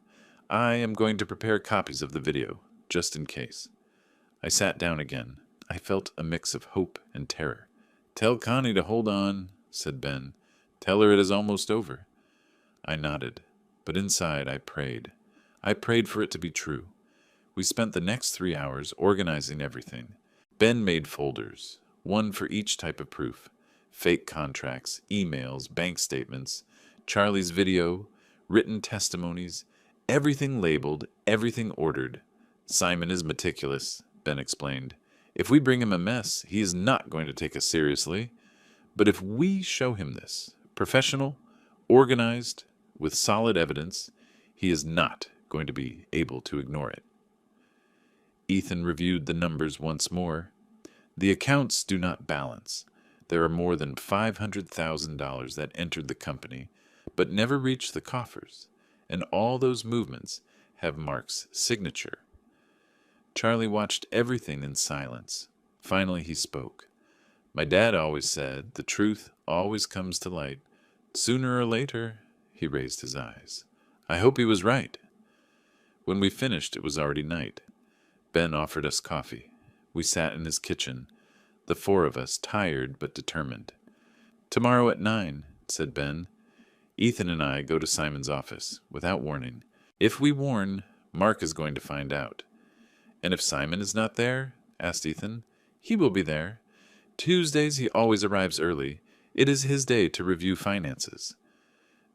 I am going to prepare copies of the video, just in case. I sat down again. I felt a mix of hope and terror. Tell Connie to hold on, said Ben. Tell her it is almost over. I nodded, but inside I prayed. I prayed for it to be true. We spent the next 3 hours organizing everything. Ben made folders, one for each type of proof. Fake contracts, emails, bank statements, Charlie's video, written testimonies, everything labeled, everything ordered. Simon is meticulous, Ben explained. If we bring him a mess, he is not going to take us seriously. But if we show him this, professional, organized, with solid evidence, he is not going to be able to ignore it. Ethan reviewed the numbers once more. The accounts do not balance. There are more than $500,000 that entered the company, but never reached the coffers, and all those movements have Mark's signature. Charlie watched everything in silence. Finally he spoke. My dad always said the truth always comes to light. Sooner or later, he raised his eyes. I hope he was right. When we finished, it was already night. Ben offered us coffee. We sat in his kitchen, the four of us, tired but determined. Tomorrow at 9, said Ben. Ethan and I go to Simon's office, without warning. If we warn, Mark is going to find out. And if Simon is not there, asked Ethan, he will be there. Tuesdays he always arrives early. It is his day to review finances.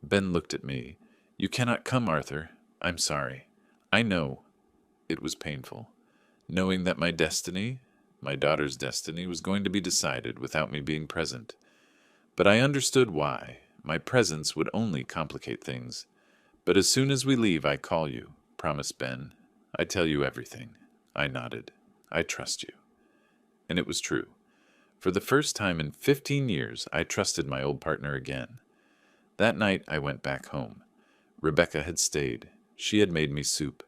Ben looked at me. You cannot come, Arthur. I'm sorry. I know. It was painful. Knowing that my destiny, my daughter's destiny, was going to be decided without me being present. But I understood why. My presence would only complicate things. But as soon as we leave, I call you, promised Ben. I tell you everything. I nodded. I trust you. And it was true. For the first time in 15 years, I trusted my old partner again. That night, I went back home. Rebecca had stayed. She had made me soup.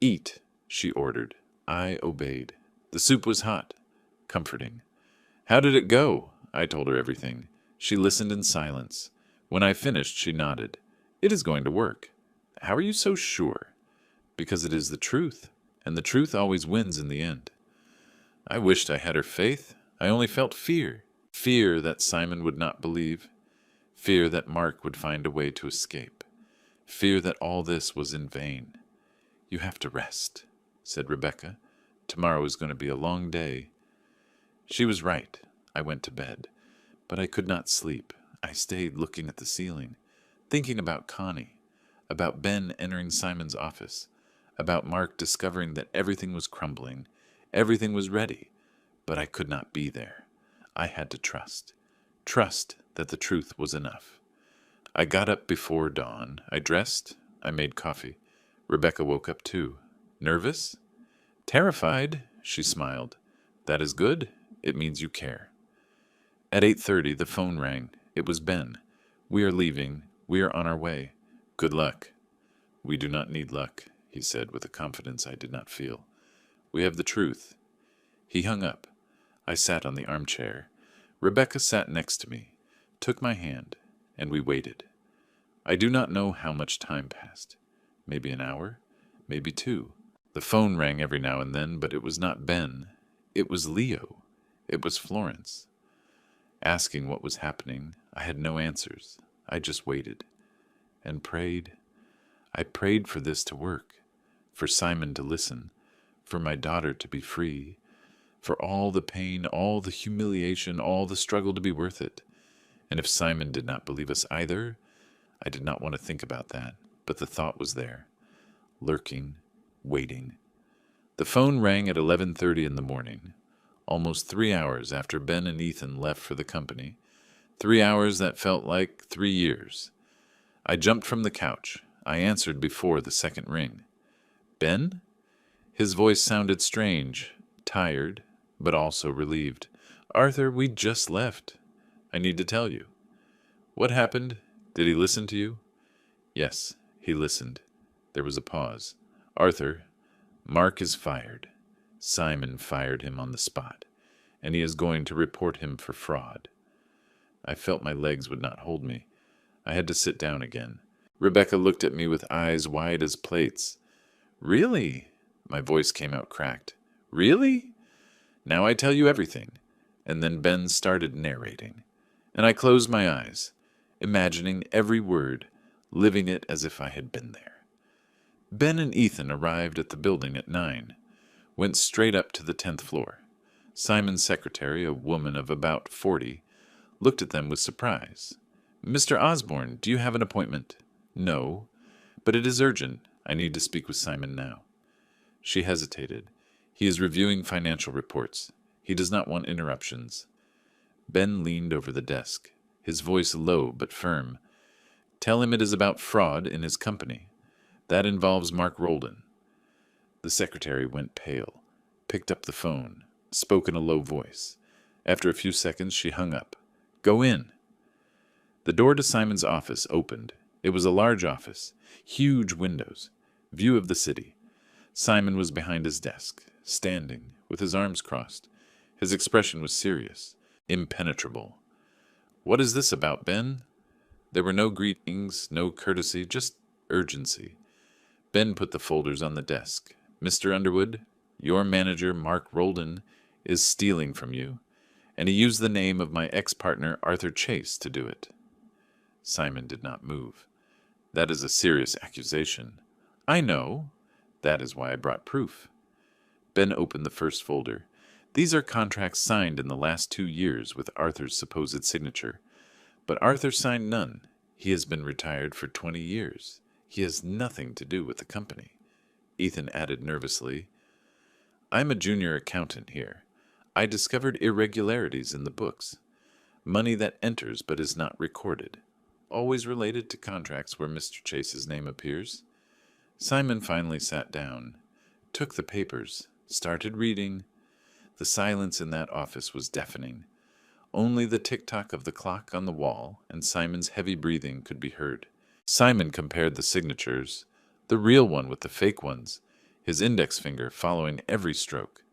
Eat, she ordered. I obeyed. The soup was hot, comforting. How did it go? I told her everything. She listened in silence. When I finished, she nodded. It is going to work. How are you so sure? Because it is the truth, and the truth always wins in the end. I wished I had her faith. I only felt fear. Fear that Simon would not believe. Fear that Mark would find a way to escape. Fear that all this was in vain. You have to rest, said Rebecca. Tomorrow is going to be a long day. She was right. I went to bed. But I could not sleep. I stayed looking at the ceiling, thinking about Connie, about Ben entering Simon's office, about Mark discovering that everything was crumbling, everything was ready, but I could not be there. I had to trust that the truth was enough. I got up before dawn. I dressed. I made coffee. Rebecca woke up too. Nervous? Terrified, she smiled. That is good. It means you care. At 8:30, the phone rang. It was Ben. We are leaving. We are on our way. Good luck. We do not need luck, he said with a confidence I did not feel. We have the truth. He hung up. I sat on the armchair. Rebecca sat next to me, took my hand, and we waited. I do not know how much time passed. Maybe an hour, maybe 2. The phone rang every now and then, but it was not Ben. It was Leo. It was Florence. Asking what was happening, I had no answers. I just waited and prayed. I prayed for this to work, for Simon to listen, for my daughter to be free, for all the pain, all the humiliation, all the struggle to be worth it. And if Simon did not believe us either, I did not want to think about that, but the thought was there, lurking, waiting. The phone rang at 11:30 in the morning, almost 3 hours after Ben and Ethan left for the company, 3 hours that felt like 3 years. I jumped from the couch. I answered before the second ring. Ben? His voice sounded strange, tired, but also relieved. "Arthur, we just left. I need to tell you." "What happened? Did he listen to you?" "Yes, he listened." There was a pause. "Arthur, Mark is fired. Simon fired him on the spot, and he is going to report him for fraud." I felt my legs would not hold me. I had to sit down again. Rebecca looked at me with eyes wide as plates. "Really?" My voice came out cracked. "Really? Now I tell you everything." And then Ben started narrating. And I closed my eyes, imagining every word, living it as if I had been there. Ben and Ethan arrived at the building at 9, went straight up to the 10th floor. Simon's secretary, a woman of about 40, looked at them with surprise. "Mr. Osborne, do you have an appointment?" "No, but it is urgent. I need to speak with Simon now." She hesitated. "He is reviewing financial reports. He does not want interruptions." Ben leaned over the desk, his voice low but firm. "Tell him it is about fraud in his company. That involves Mark Roldan." The secretary went pale, picked up the phone, spoke in a low voice. After a few seconds, she hung up. "Go in." The door to Simon's office opened. It was a large office, huge windows, view of the city. Simon was behind his desk, standing, with his arms crossed. His expression was serious, impenetrable. "What is this about, Ben?" There were no greetings, no courtesy, just urgency. Ben put the folders on the desk. "Mr. Underwood, your manager, Mark Roldan, is stealing from you, and he used the name of my ex-partner, Arthur Chase, to do it." Simon did not move. "That is a serious accusation." "I know. That is why I brought proof." Ben opened the first folder. "These are contracts signed in the last 2 years with Arthur's supposed signature. But Arthur signed none. He has been retired for 20 years. He has nothing to do with the company." Ethan added nervously, "I'm a junior accountant here. I discovered irregularities in the books. Money that enters but is not recorded. Always related to contracts where Mr. Chase's name appears." Simon finally sat down, took the papers, started reading. The silence in that office was deafening. Only the tick-tock of the clock on the wall and Simon's heavy breathing could be heard. Simon compared the signatures, the real one with the fake ones, his index finger following every stroke.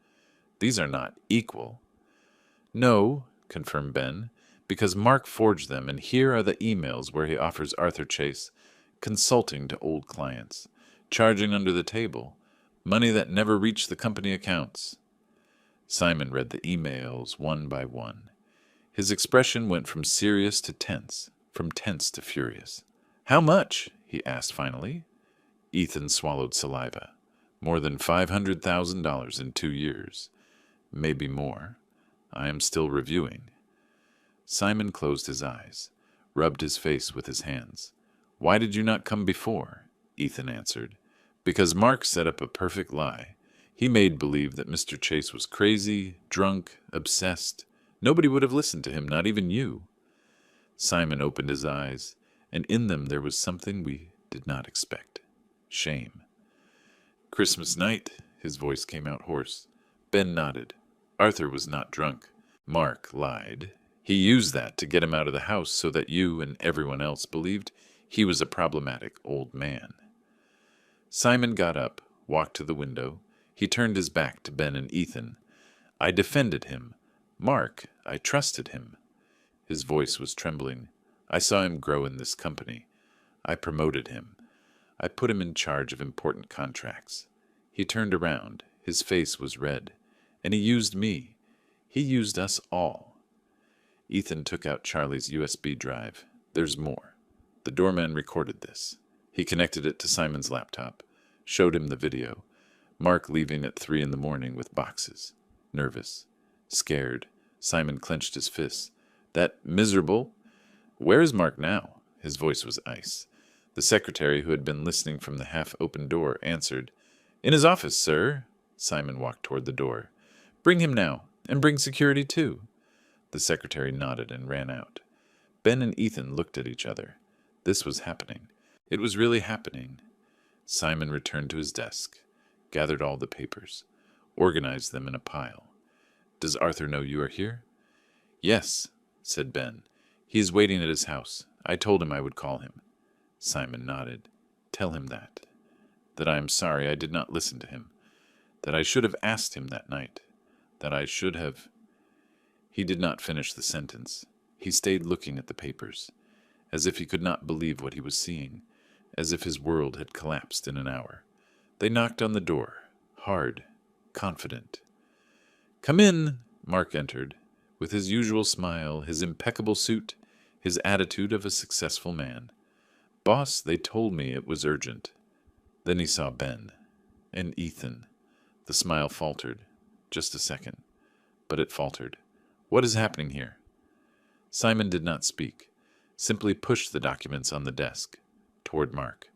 "These are not equal." "No," confirmed Ben, "because Mark forged them, and here are the emails where he offers Arthur Chase consulting to old clients, charging under the table, money that never reached the company accounts." Simon read the emails one by one. His expression went from serious to tense, from tense to furious. "How much?" he asked finally. Ethan swallowed saliva. "More than $500,000 in 2 years. Maybe more. I am still reviewing." Simon closed his eyes, rubbed his face with his hands. "Why did you not come before?" Ethan answered. "Because Mark set up a perfect lie. He made believe that Mr. Chase was crazy, drunk, obsessed. Nobody would have listened to him, not even you." Simon opened his eyes, and in them there was something we did not expect. Shame. "Christmas night," his voice came out hoarse. Ben nodded. "Arthur was not drunk. Mark lied. He used that to get him out of the house so that you and everyone else believed he was a problematic old man." Simon got up, walked to the window. He turned his back to Ben and Ethan. "I defended him. Mark, I trusted him." His voice was trembling. "I saw him grow in this company. I promoted him. I put him in charge of important contracts. He turned around. His face was red. And he used me. He used us all." Ethan took out Charlie's USB drive. "There's more. The doorman recorded this." He connected it to Simon's laptop, showed him the video. Mark leaving at 3 in the morning with boxes. Nervous. Scared. Simon clenched his fists. "That miserable—" "Where is Mark now?" His voice was ice. The secretary, who had been listening from the half-open door, answered. "In his office, sir." Simon walked toward the door. "Bring him now, and bring security too." The secretary nodded and ran out. Ben and Ethan looked at each other. This was happening. It was really happening. Simon returned to his desk, gathered all the papers, organized them in a pile. Does Arthur know you are here? Yes, said Ben. He is waiting at his house. I told him I would call him. Simon nodded. Tell him that. That I am sorry I did not listen to him. That I should have asked him that night. That I should have... He did not finish the sentence. He stayed looking at the papers, as if he could not believe what he was seeing, as if his world had collapsed in an hour. They knocked on the door, hard, confident. Come in, Mark entered, with his usual smile, his impeccable suit, his attitude of a successful man. Boss, they told me it was urgent. Then he saw Ben. And Ethan. The smile faltered. Just a second. But it faltered. What is happening here? Simon did not speak, simply pushed the documents on the desk, toward Mark.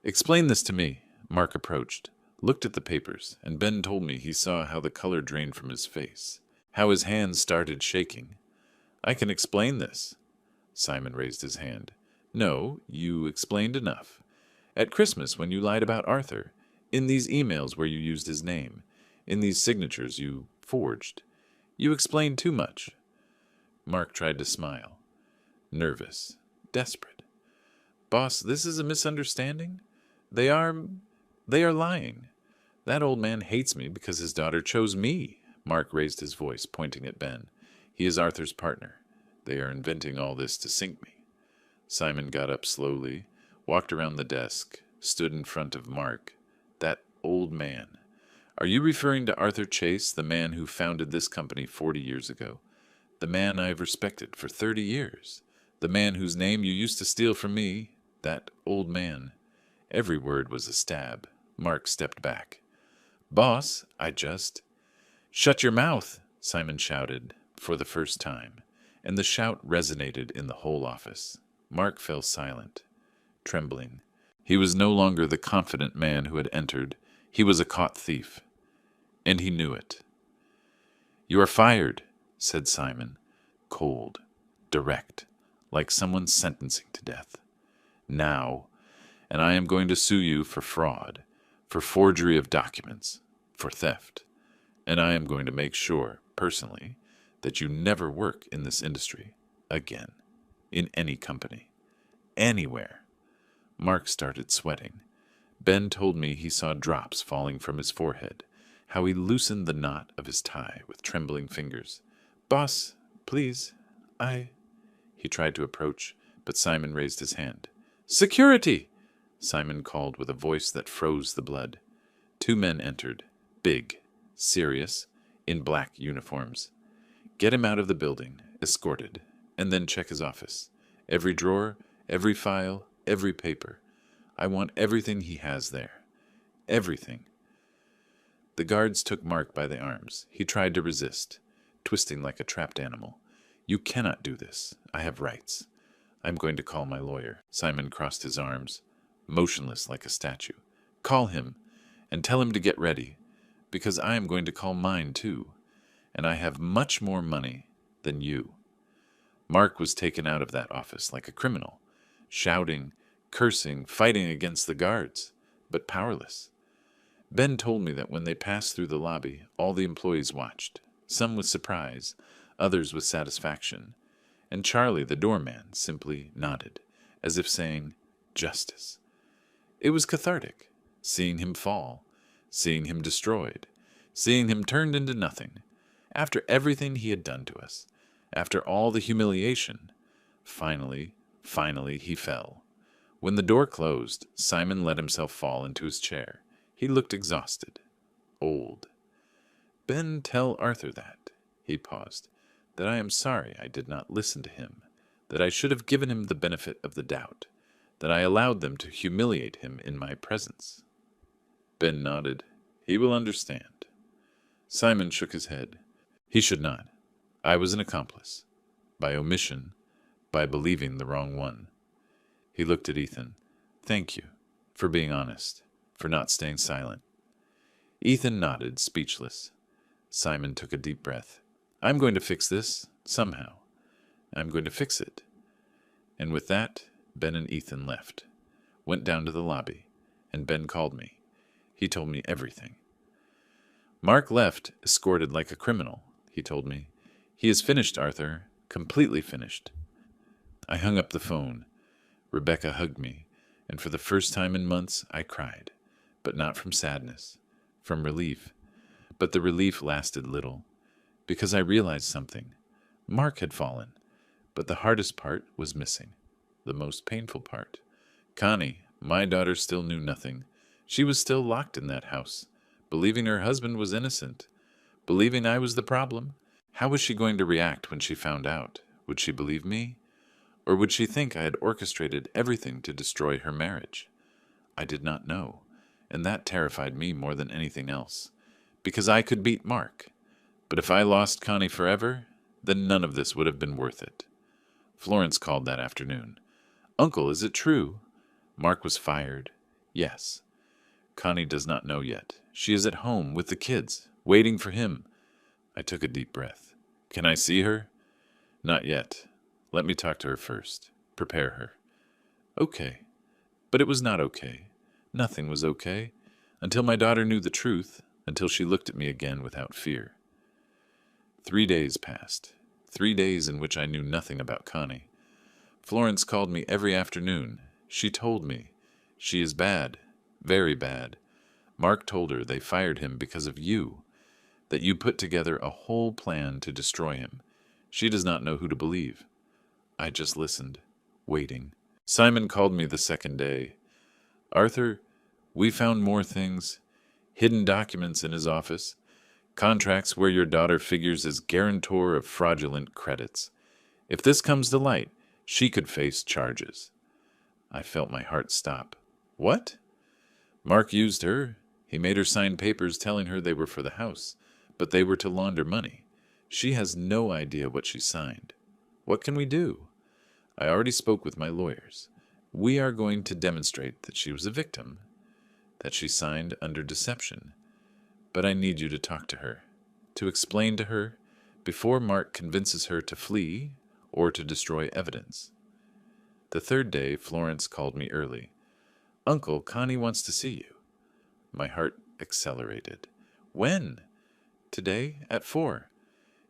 Explain this to me. Mark approached, looked at the papers, and Ben told me he saw how the color drained from his face, how his hands started shaking. I can explain this. Simon raised his hand. No, you explained enough. At Christmas, when you lied about Arthur, in these emails where you used his name, in these signatures you forged, you explained too much. Mark tried to smile. Nervous, desperate. Boss, this is a misunderstanding? They are lying. That old man hates me because his daughter chose me. Mark raised his voice, pointing at Ben. He is Arthur's partner. They are inventing all this to sink me. Simon got up slowly, walked around the desk, stood in front of Mark. That old man. Are you referring to Arthur Chase, the man who founded this company 40 years ago? The man I have respected for 30 years? The man whose name you used to steal from me? That old man. Every word was a stab. Mark stepped back. Boss, Shut your mouth, Simon shouted, for the first time, and the shout resonated in the whole office. Mark fell silent, trembling. He was no longer the confident man who had entered. He was a caught thief, and he knew it. You are fired, said Simon, cold, direct, like someone sentencing to death. Now, and I am going to sue you for fraud, for forgery of documents, for theft, and I am going to make sure, personally, that you never work in this industry again, in any company, anywhere. Mark started sweating. Ben told me he saw drops falling from his forehead, how he loosened the knot of his tie with trembling fingers. Boss, please, He tried to approach, but Simon raised his hand. Security! Simon called with a voice that froze the blood. 2 men entered, big, serious, in black uniforms. Get him out of the building, escorted, and then check his office. Every drawer, every file, every paper. I want everything he has there. Everything. The guards took Mark by the arms. He tried to resist, twisting like a trapped animal. You cannot do this. I have rights. I'm going to call my lawyer. Simon crossed his arms, motionless like a statue. Call him, and tell him to get ready, because I am going to call mine too, and I have much more money than you. Mark was taken out of that office like a criminal, shouting, cursing, fighting against the guards, but powerless. Ben told me that when they passed through the lobby, all the employees watched, some with surprise, others with satisfaction, and Charlie, the doorman, simply nodded, as if saying, justice. It was cathartic, seeing him fall, seeing him destroyed, seeing him turned into nothing, after everything he had done to us, after all the humiliation. Finally, he fell. When the door closed, Simon let himself fall into his chair. He looked exhausted, old. Ben, tell Arthur that, he paused, that I am sorry I did not listen to him, that I should have given him the benefit of the doubt, that I allowed them to humiliate him in my presence. Ben nodded. He will understand. Simon shook his head. He should not. I was an accomplice. By omission, by believing the wrong one. He looked at Ethan. Thank you, for being honest, for not staying silent. Ethan nodded, speechless. Simon took a deep breath. I'm going to fix this, somehow. I'm going to fix it. And with that, Ben and Ethan left, went down to the lobby, and Ben called me. He told me everything. Mark left, escorted like a criminal. he told me. He is finished, Arthur. Completely finished. I hung up the phone. Rebecca hugged me, and for the first time in months I cried, but not from sadness, from relief. But the relief lasted little, because I realized something. Mark had fallen, but the hardest part was missing, the most painful part. Connie, my daughter, still knew nothing. She was still locked in that house, believing her husband was innocent, believing I was the problem. How was she going to react when she found out? Would she believe me? Or would she think I had orchestrated everything to destroy her marriage? I did not know, and that terrified me more than anything else, because I could beat Mark. But if I lost Connie forever, then none of this would have been worth it. Florence called that afternoon. Uncle, is it true? Mark was fired. Yes. Connie does not know yet. She is at home with the kids, waiting for him. I took a deep breath. Can I see her? Not yet. Let me talk to her first. Prepare her. Okay. But it was not okay. Nothing was okay. Until my daughter knew the truth, until she looked at me again without fear. 3 days passed. 3 days in which I knew nothing about Connie. Florence called me every afternoon. She told me. She is bad. Very bad. Mark told her they fired him because of you, that you put together a whole plan to destroy him. She does not know who to believe. I just listened, waiting. Simon called me the second day. Arthur, we found more things. Hidden documents in his office. Contracts where your daughter figures as guarantor of fraudulent credits. If this comes to light, she could face charges. I felt my heart stop. What? Mark used her. He made her sign papers telling her they were for the house, but they were to launder money. She has no idea what she signed. What can we do? I already spoke with my lawyers. We are going to demonstrate that she was a victim, that she signed under deception. But I need you to talk to her, to explain to her, before Mark convinces her to flee or to destroy evidence. The third day, Florence called me early. Uncle, Connie wants to see you. My heart accelerated. When? Today at 4.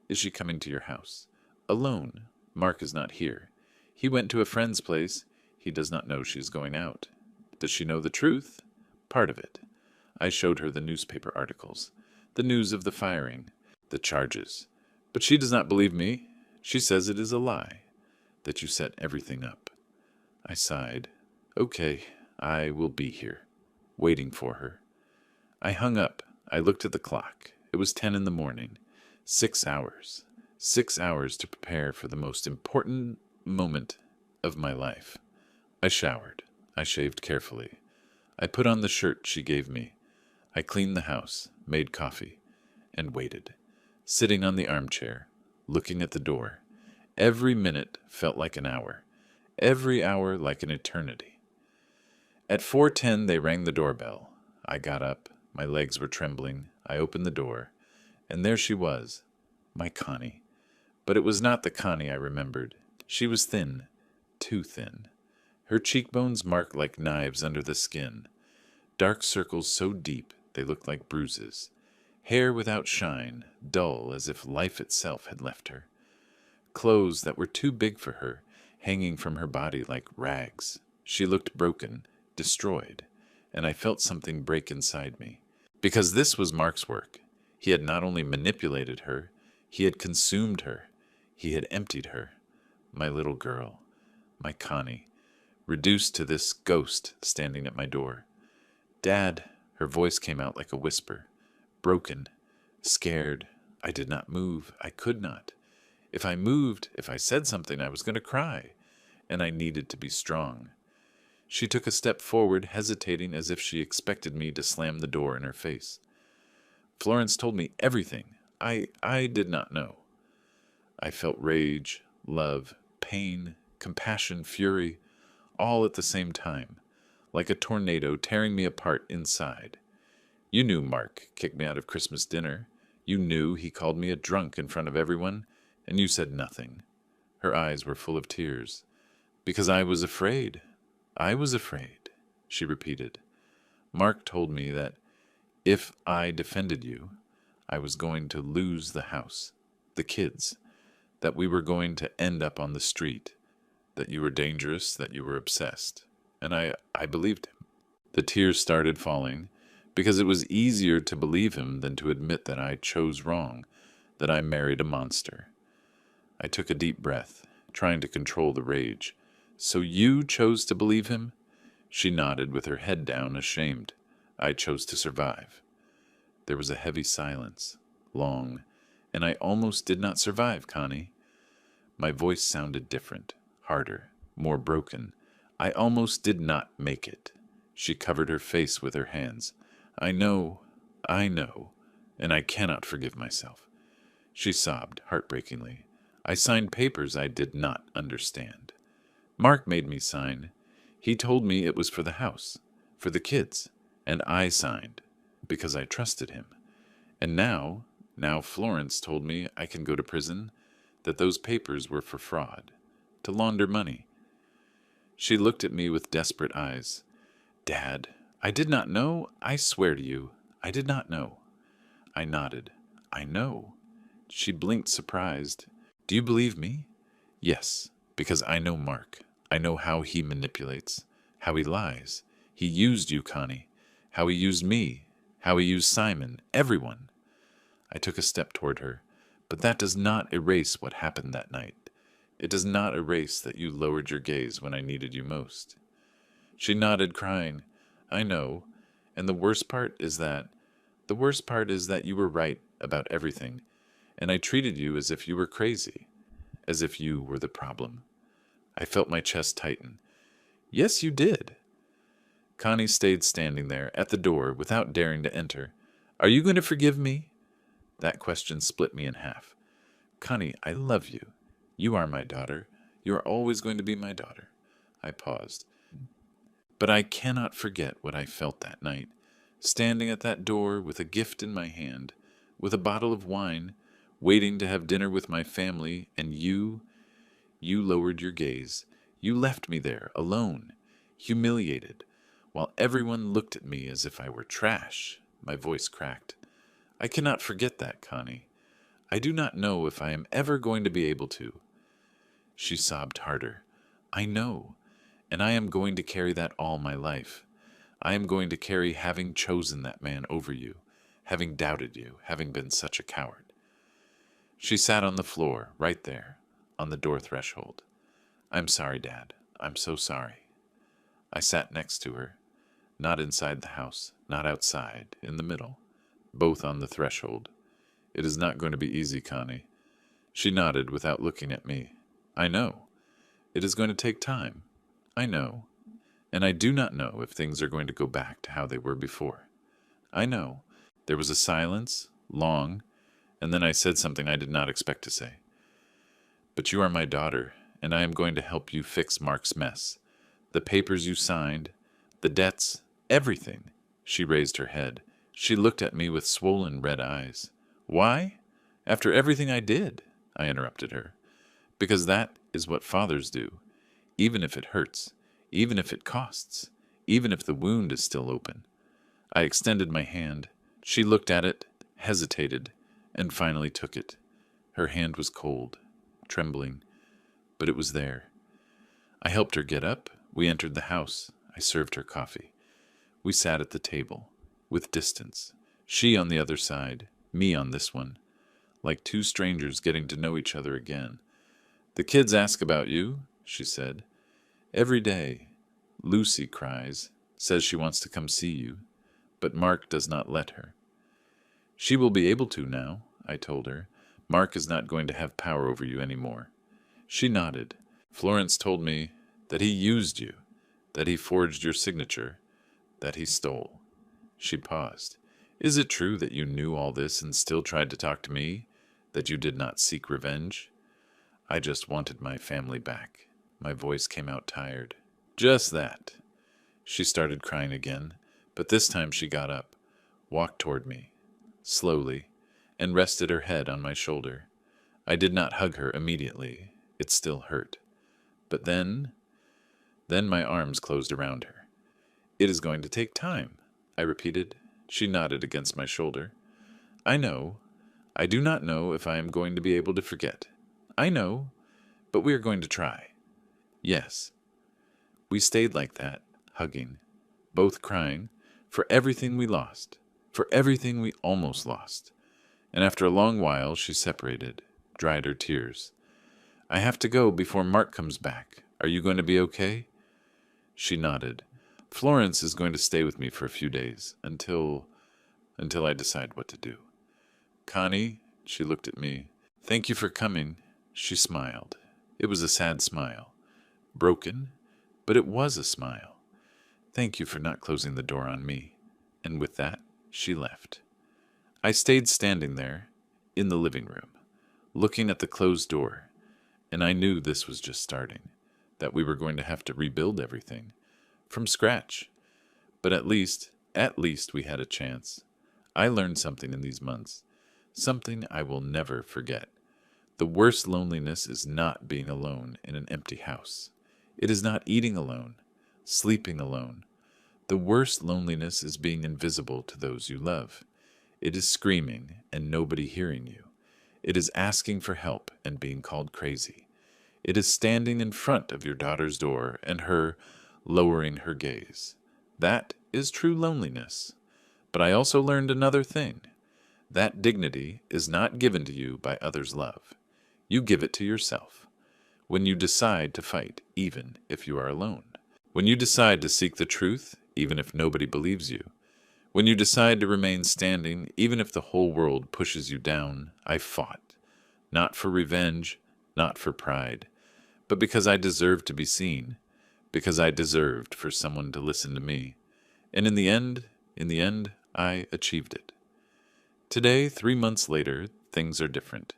Is she coming to your house? Alone. Mark is not here. He went to a friend's place. He does not know she is going out. Does she know the truth? Part of it. I showed her the newspaper articles, the news of the firing, the charges. But she does not believe me. She says it is a lie, that you set everything up. I sighed. Okay, I will be here, waiting for her. I hung up. I looked at the clock. It was 10 in the morning. 6 hours. 6 hours to prepare for the most important moment of my life. I showered. I shaved carefully. I put on the shirt she gave me. I cleaned the house, made coffee, and waited, sitting on the armchair, looking at the door. Every minute felt like an hour, every hour like an eternity. At 4:10 they rang the doorbell. I got up. My legs were trembling. I opened the door, and there she was, my Connie. But it was not the Connie I remembered. She was thin, too thin. Her cheekbones marked like knives under the skin. Dark circles so deep they looked like bruises. Hair without shine, dull as if life itself had left her. Clothes that were too big for her, hanging from her body like rags. She looked broken, destroyed, and I felt something break inside me. Because this was Mark's work. He had not only manipulated her, he had consumed her. He had emptied her. My little girl, my Connie, reduced to this ghost standing at my door. Dad, her voice came out like a whisper. Broken, scared. I did not move. I could not. If I moved, if I said something, I was going to cry, and I needed to be strong. She took a step forward, hesitating as if she expected me to slam the door in her face. Florence told me everything. I did not know. I felt rage, love, pain, compassion, fury, all at the same time, like a tornado tearing me apart inside. You knew Mark kicked me out of Christmas dinner. You knew he called me a drunk in front of everyone, and you said nothing. Her eyes were full of tears. Because I was afraid. I was afraid, she repeated. Mark told me that if I defended you, I was going to lose the house. the kids, that we were going to end up on the street, that you were dangerous, that you were obsessed. And I believed him. The tears started falling, because it was easier to believe him than to admit that I chose wrong, that I married a monster. I took a deep breath, trying to control the rage. So you chose to believe him? She nodded with her head down, ashamed. I chose to survive. There was a heavy silence, long, and I almost did not survive, Connie. My voice sounded different, harder, more broken. I almost did not make it. She covered her face with her hands. I know, and I cannot forgive myself. She sobbed heartbreakingly. I signed papers I did not understand. Mark made me sign. He told me it was for the house, for the kids, and I signed, because I trusted him. And now Florence told me I can go to prison, that those papers were for fraud, to launder money. She looked at me with desperate eyes. Dad, I did not know. I swear to you, I did not know. I nodded. I know. She blinked, surprised. Do you believe me? Yes, because I know Mark. I know how he manipulates, how he lies. He used you, Connie. How he used me. How he used Simon. Everyone. I took a step toward her. But that does not erase what happened that night. It does not erase that you lowered your gaze when I needed you most. She nodded, crying, I know, and the worst part is that you were right about everything, and I treated you as if you were crazy, as if you were the problem. I felt my chest tighten. Yes, you did. Connie stayed standing there at the door without daring to enter. Are you going to forgive me? That question split me in half. Connie, I love you. You are my daughter. You are always going to be my daughter. I paused. But I cannot forget what I felt that night, standing at that door with a gift in my hand, with a bottle of wine, waiting to have dinner with my family, and you lowered your gaze. You left me there, alone, humiliated, while everyone looked at me as if I were trash. My voice cracked. I cannot forget that, Connie. I do not know if I am ever going to be able to. She sobbed harder. I know, and I am going to carry that all my life. I am going to carry having chosen that man over you, having doubted you, having been such a coward. She sat on the floor, right there, on the door threshold. I'm sorry, Dad. I'm so sorry. I sat next to her, not inside the house, not outside, in the middle, both on the threshold. It is not going to be easy, Connie. She nodded without looking at me. I know. It is going to take time. I know. And I do not know if things are going to go back to how they were before. I know. There was a silence, long, and then I said something I did not expect to say. But you are my daughter, and I am going to help you fix Mark's mess. The papers you signed, the debts, everything. She raised her head. She looked at me with swollen red eyes. Why? After everything I did, I interrupted her. Because that is what fathers do, even if it hurts, even if it costs, even if the wound is still open. I extended my hand. She looked at it, hesitated, and finally took it. Her hand was cold, trembling, but it was there. I helped her get up. We entered the house. I served her coffee. We sat at the table, with distance, she on the other side, me on this one, like two strangers getting to know each other again. The kids ask about you, she said. Every day. Lucy cries, says she wants to come see you, but Mark does not let her. She will be able to now, I told her. Mark is not going to have power over you anymore. She nodded. Florence told me that he used you, that he forged your signature, that he stole. She paused. Is it true that you knew all this and still tried to talk to me, that you did not seek revenge? I just wanted my family back. My voice came out tired. Just that. She started crying again, but this time she got up, walked toward me, slowly, and rested her head on my shoulder. I did not hug her immediately. It still hurt. But then my arms closed around her. It is going to take time, I repeated. She nodded against my shoulder. I know. I do not know if I am going to be able to forget. I know, but we are going to try. Yes. We stayed like that, hugging, both crying, for everything we lost, for everything we almost lost. And after a long while, she separated, dried her tears. I have to go before Mark comes back. Are you going to be okay? She nodded. Florence is going to stay with me for a few days, until I decide what to do. Connie, she looked at me. Thank you for coming. She smiled. It was a sad smile. Broken, but it was a smile. Thank you for not closing the door on me. And with that, she left. I stayed standing there, in the living room, looking at the closed door, and I knew this was just starting, that we were going to have to rebuild everything, from scratch. But at least we had a chance. I learned something in these months, something I will never forget. The worst loneliness is not being alone in an empty house. It is not eating alone, sleeping alone. The worst loneliness is being invisible to those you love. It is screaming and nobody hearing you. It is asking for help and being called crazy. It is standing in front of your daughter's door and her lowering her gaze. That is true loneliness. But I also learned another thing. That dignity is not given to you by others' love. You give it to yourself. When you decide to fight, even if you are alone. When you decide to seek the truth, even if nobody believes you. When you decide to remain standing, even if the whole world pushes you down, I fought. Not for revenge, not for pride, but because I deserved to be seen, because I deserved for someone to listen to me. And in the end, I achieved it. Today, 3 months later, things are different.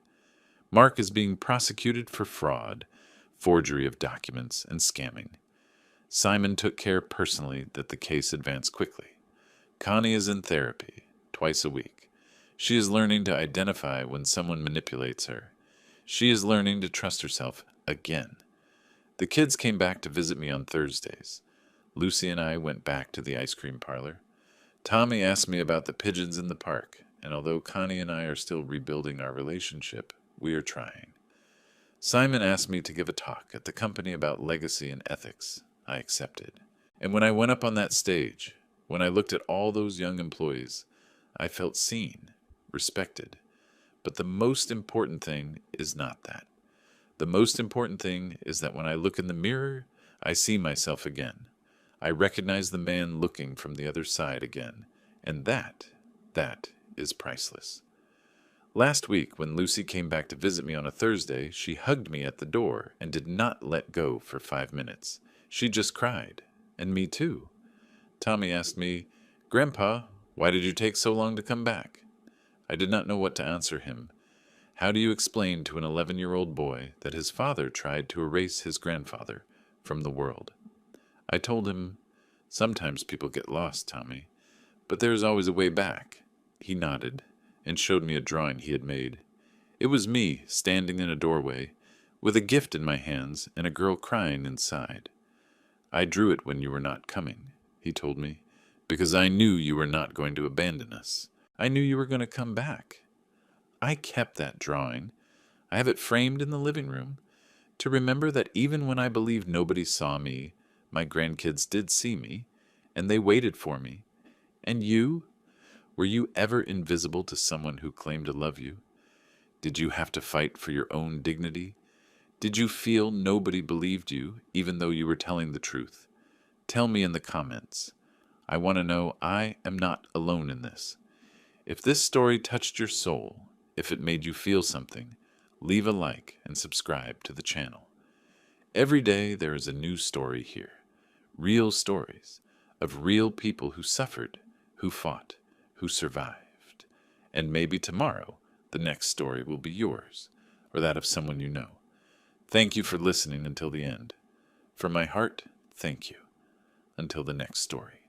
Mark is being prosecuted for fraud, forgery of documents, and scamming. Simon took care personally that the case advanced quickly. Connie is in therapy, twice a week. She is learning to identify when someone manipulates her. She is learning to trust herself again. The kids came back to visit me on Thursdays. Lucy and I went back to the ice cream parlor. Tommy asked me about the pigeons in the park, and although Connie and I are still rebuilding our relationship, we are trying. Simon asked me to give a talk at the company about legacy and ethics. I accepted. And when I went up on that stage, when I looked at all those young employees, I felt seen, respected. But the most important thing is not that. The most important thing is that when I look in the mirror, I see myself again. I recognize the man looking from the other side again. And that is priceless. Last week, when Lucy came back to visit me on a Thursday, she hugged me at the door and did not let go for 5 minutes. She just cried. And me too. Tommy asked me, "Grandpa, why did you take so long to come back?" I did not know what to answer him. How do you explain to an 11-year-old boy that his father tried to erase his grandfather from the world? I told him, "Sometimes people get lost, Tommy, but there is always a way back." He nodded and showed me a drawing he had made. It was me standing in a doorway with a gift in my hands and a girl crying inside. "I drew it when you were not coming," he told me, "because I knew you were not going to abandon us. I knew you were going to come back." I kept that drawing. I have it framed in the living room to remember that even when I believed nobody saw me, my grandkids did see me, and they waited for me. And you? Were you ever invisible to someone who claimed to love you? Did you have to fight for your own dignity? Did you feel nobody believed you, even though you were telling the truth? Tell me in the comments. I want to know I am not alone in this. If this story touched your soul, if it made you feel something, leave a like and subscribe to the channel. Every day there is a new story here. Real stories of real people who suffered, who fought, who survived. And maybe tomorrow the next story will be yours, or that of someone you know. Thank you for listening until the end. From my heart, thank you. Until the next story.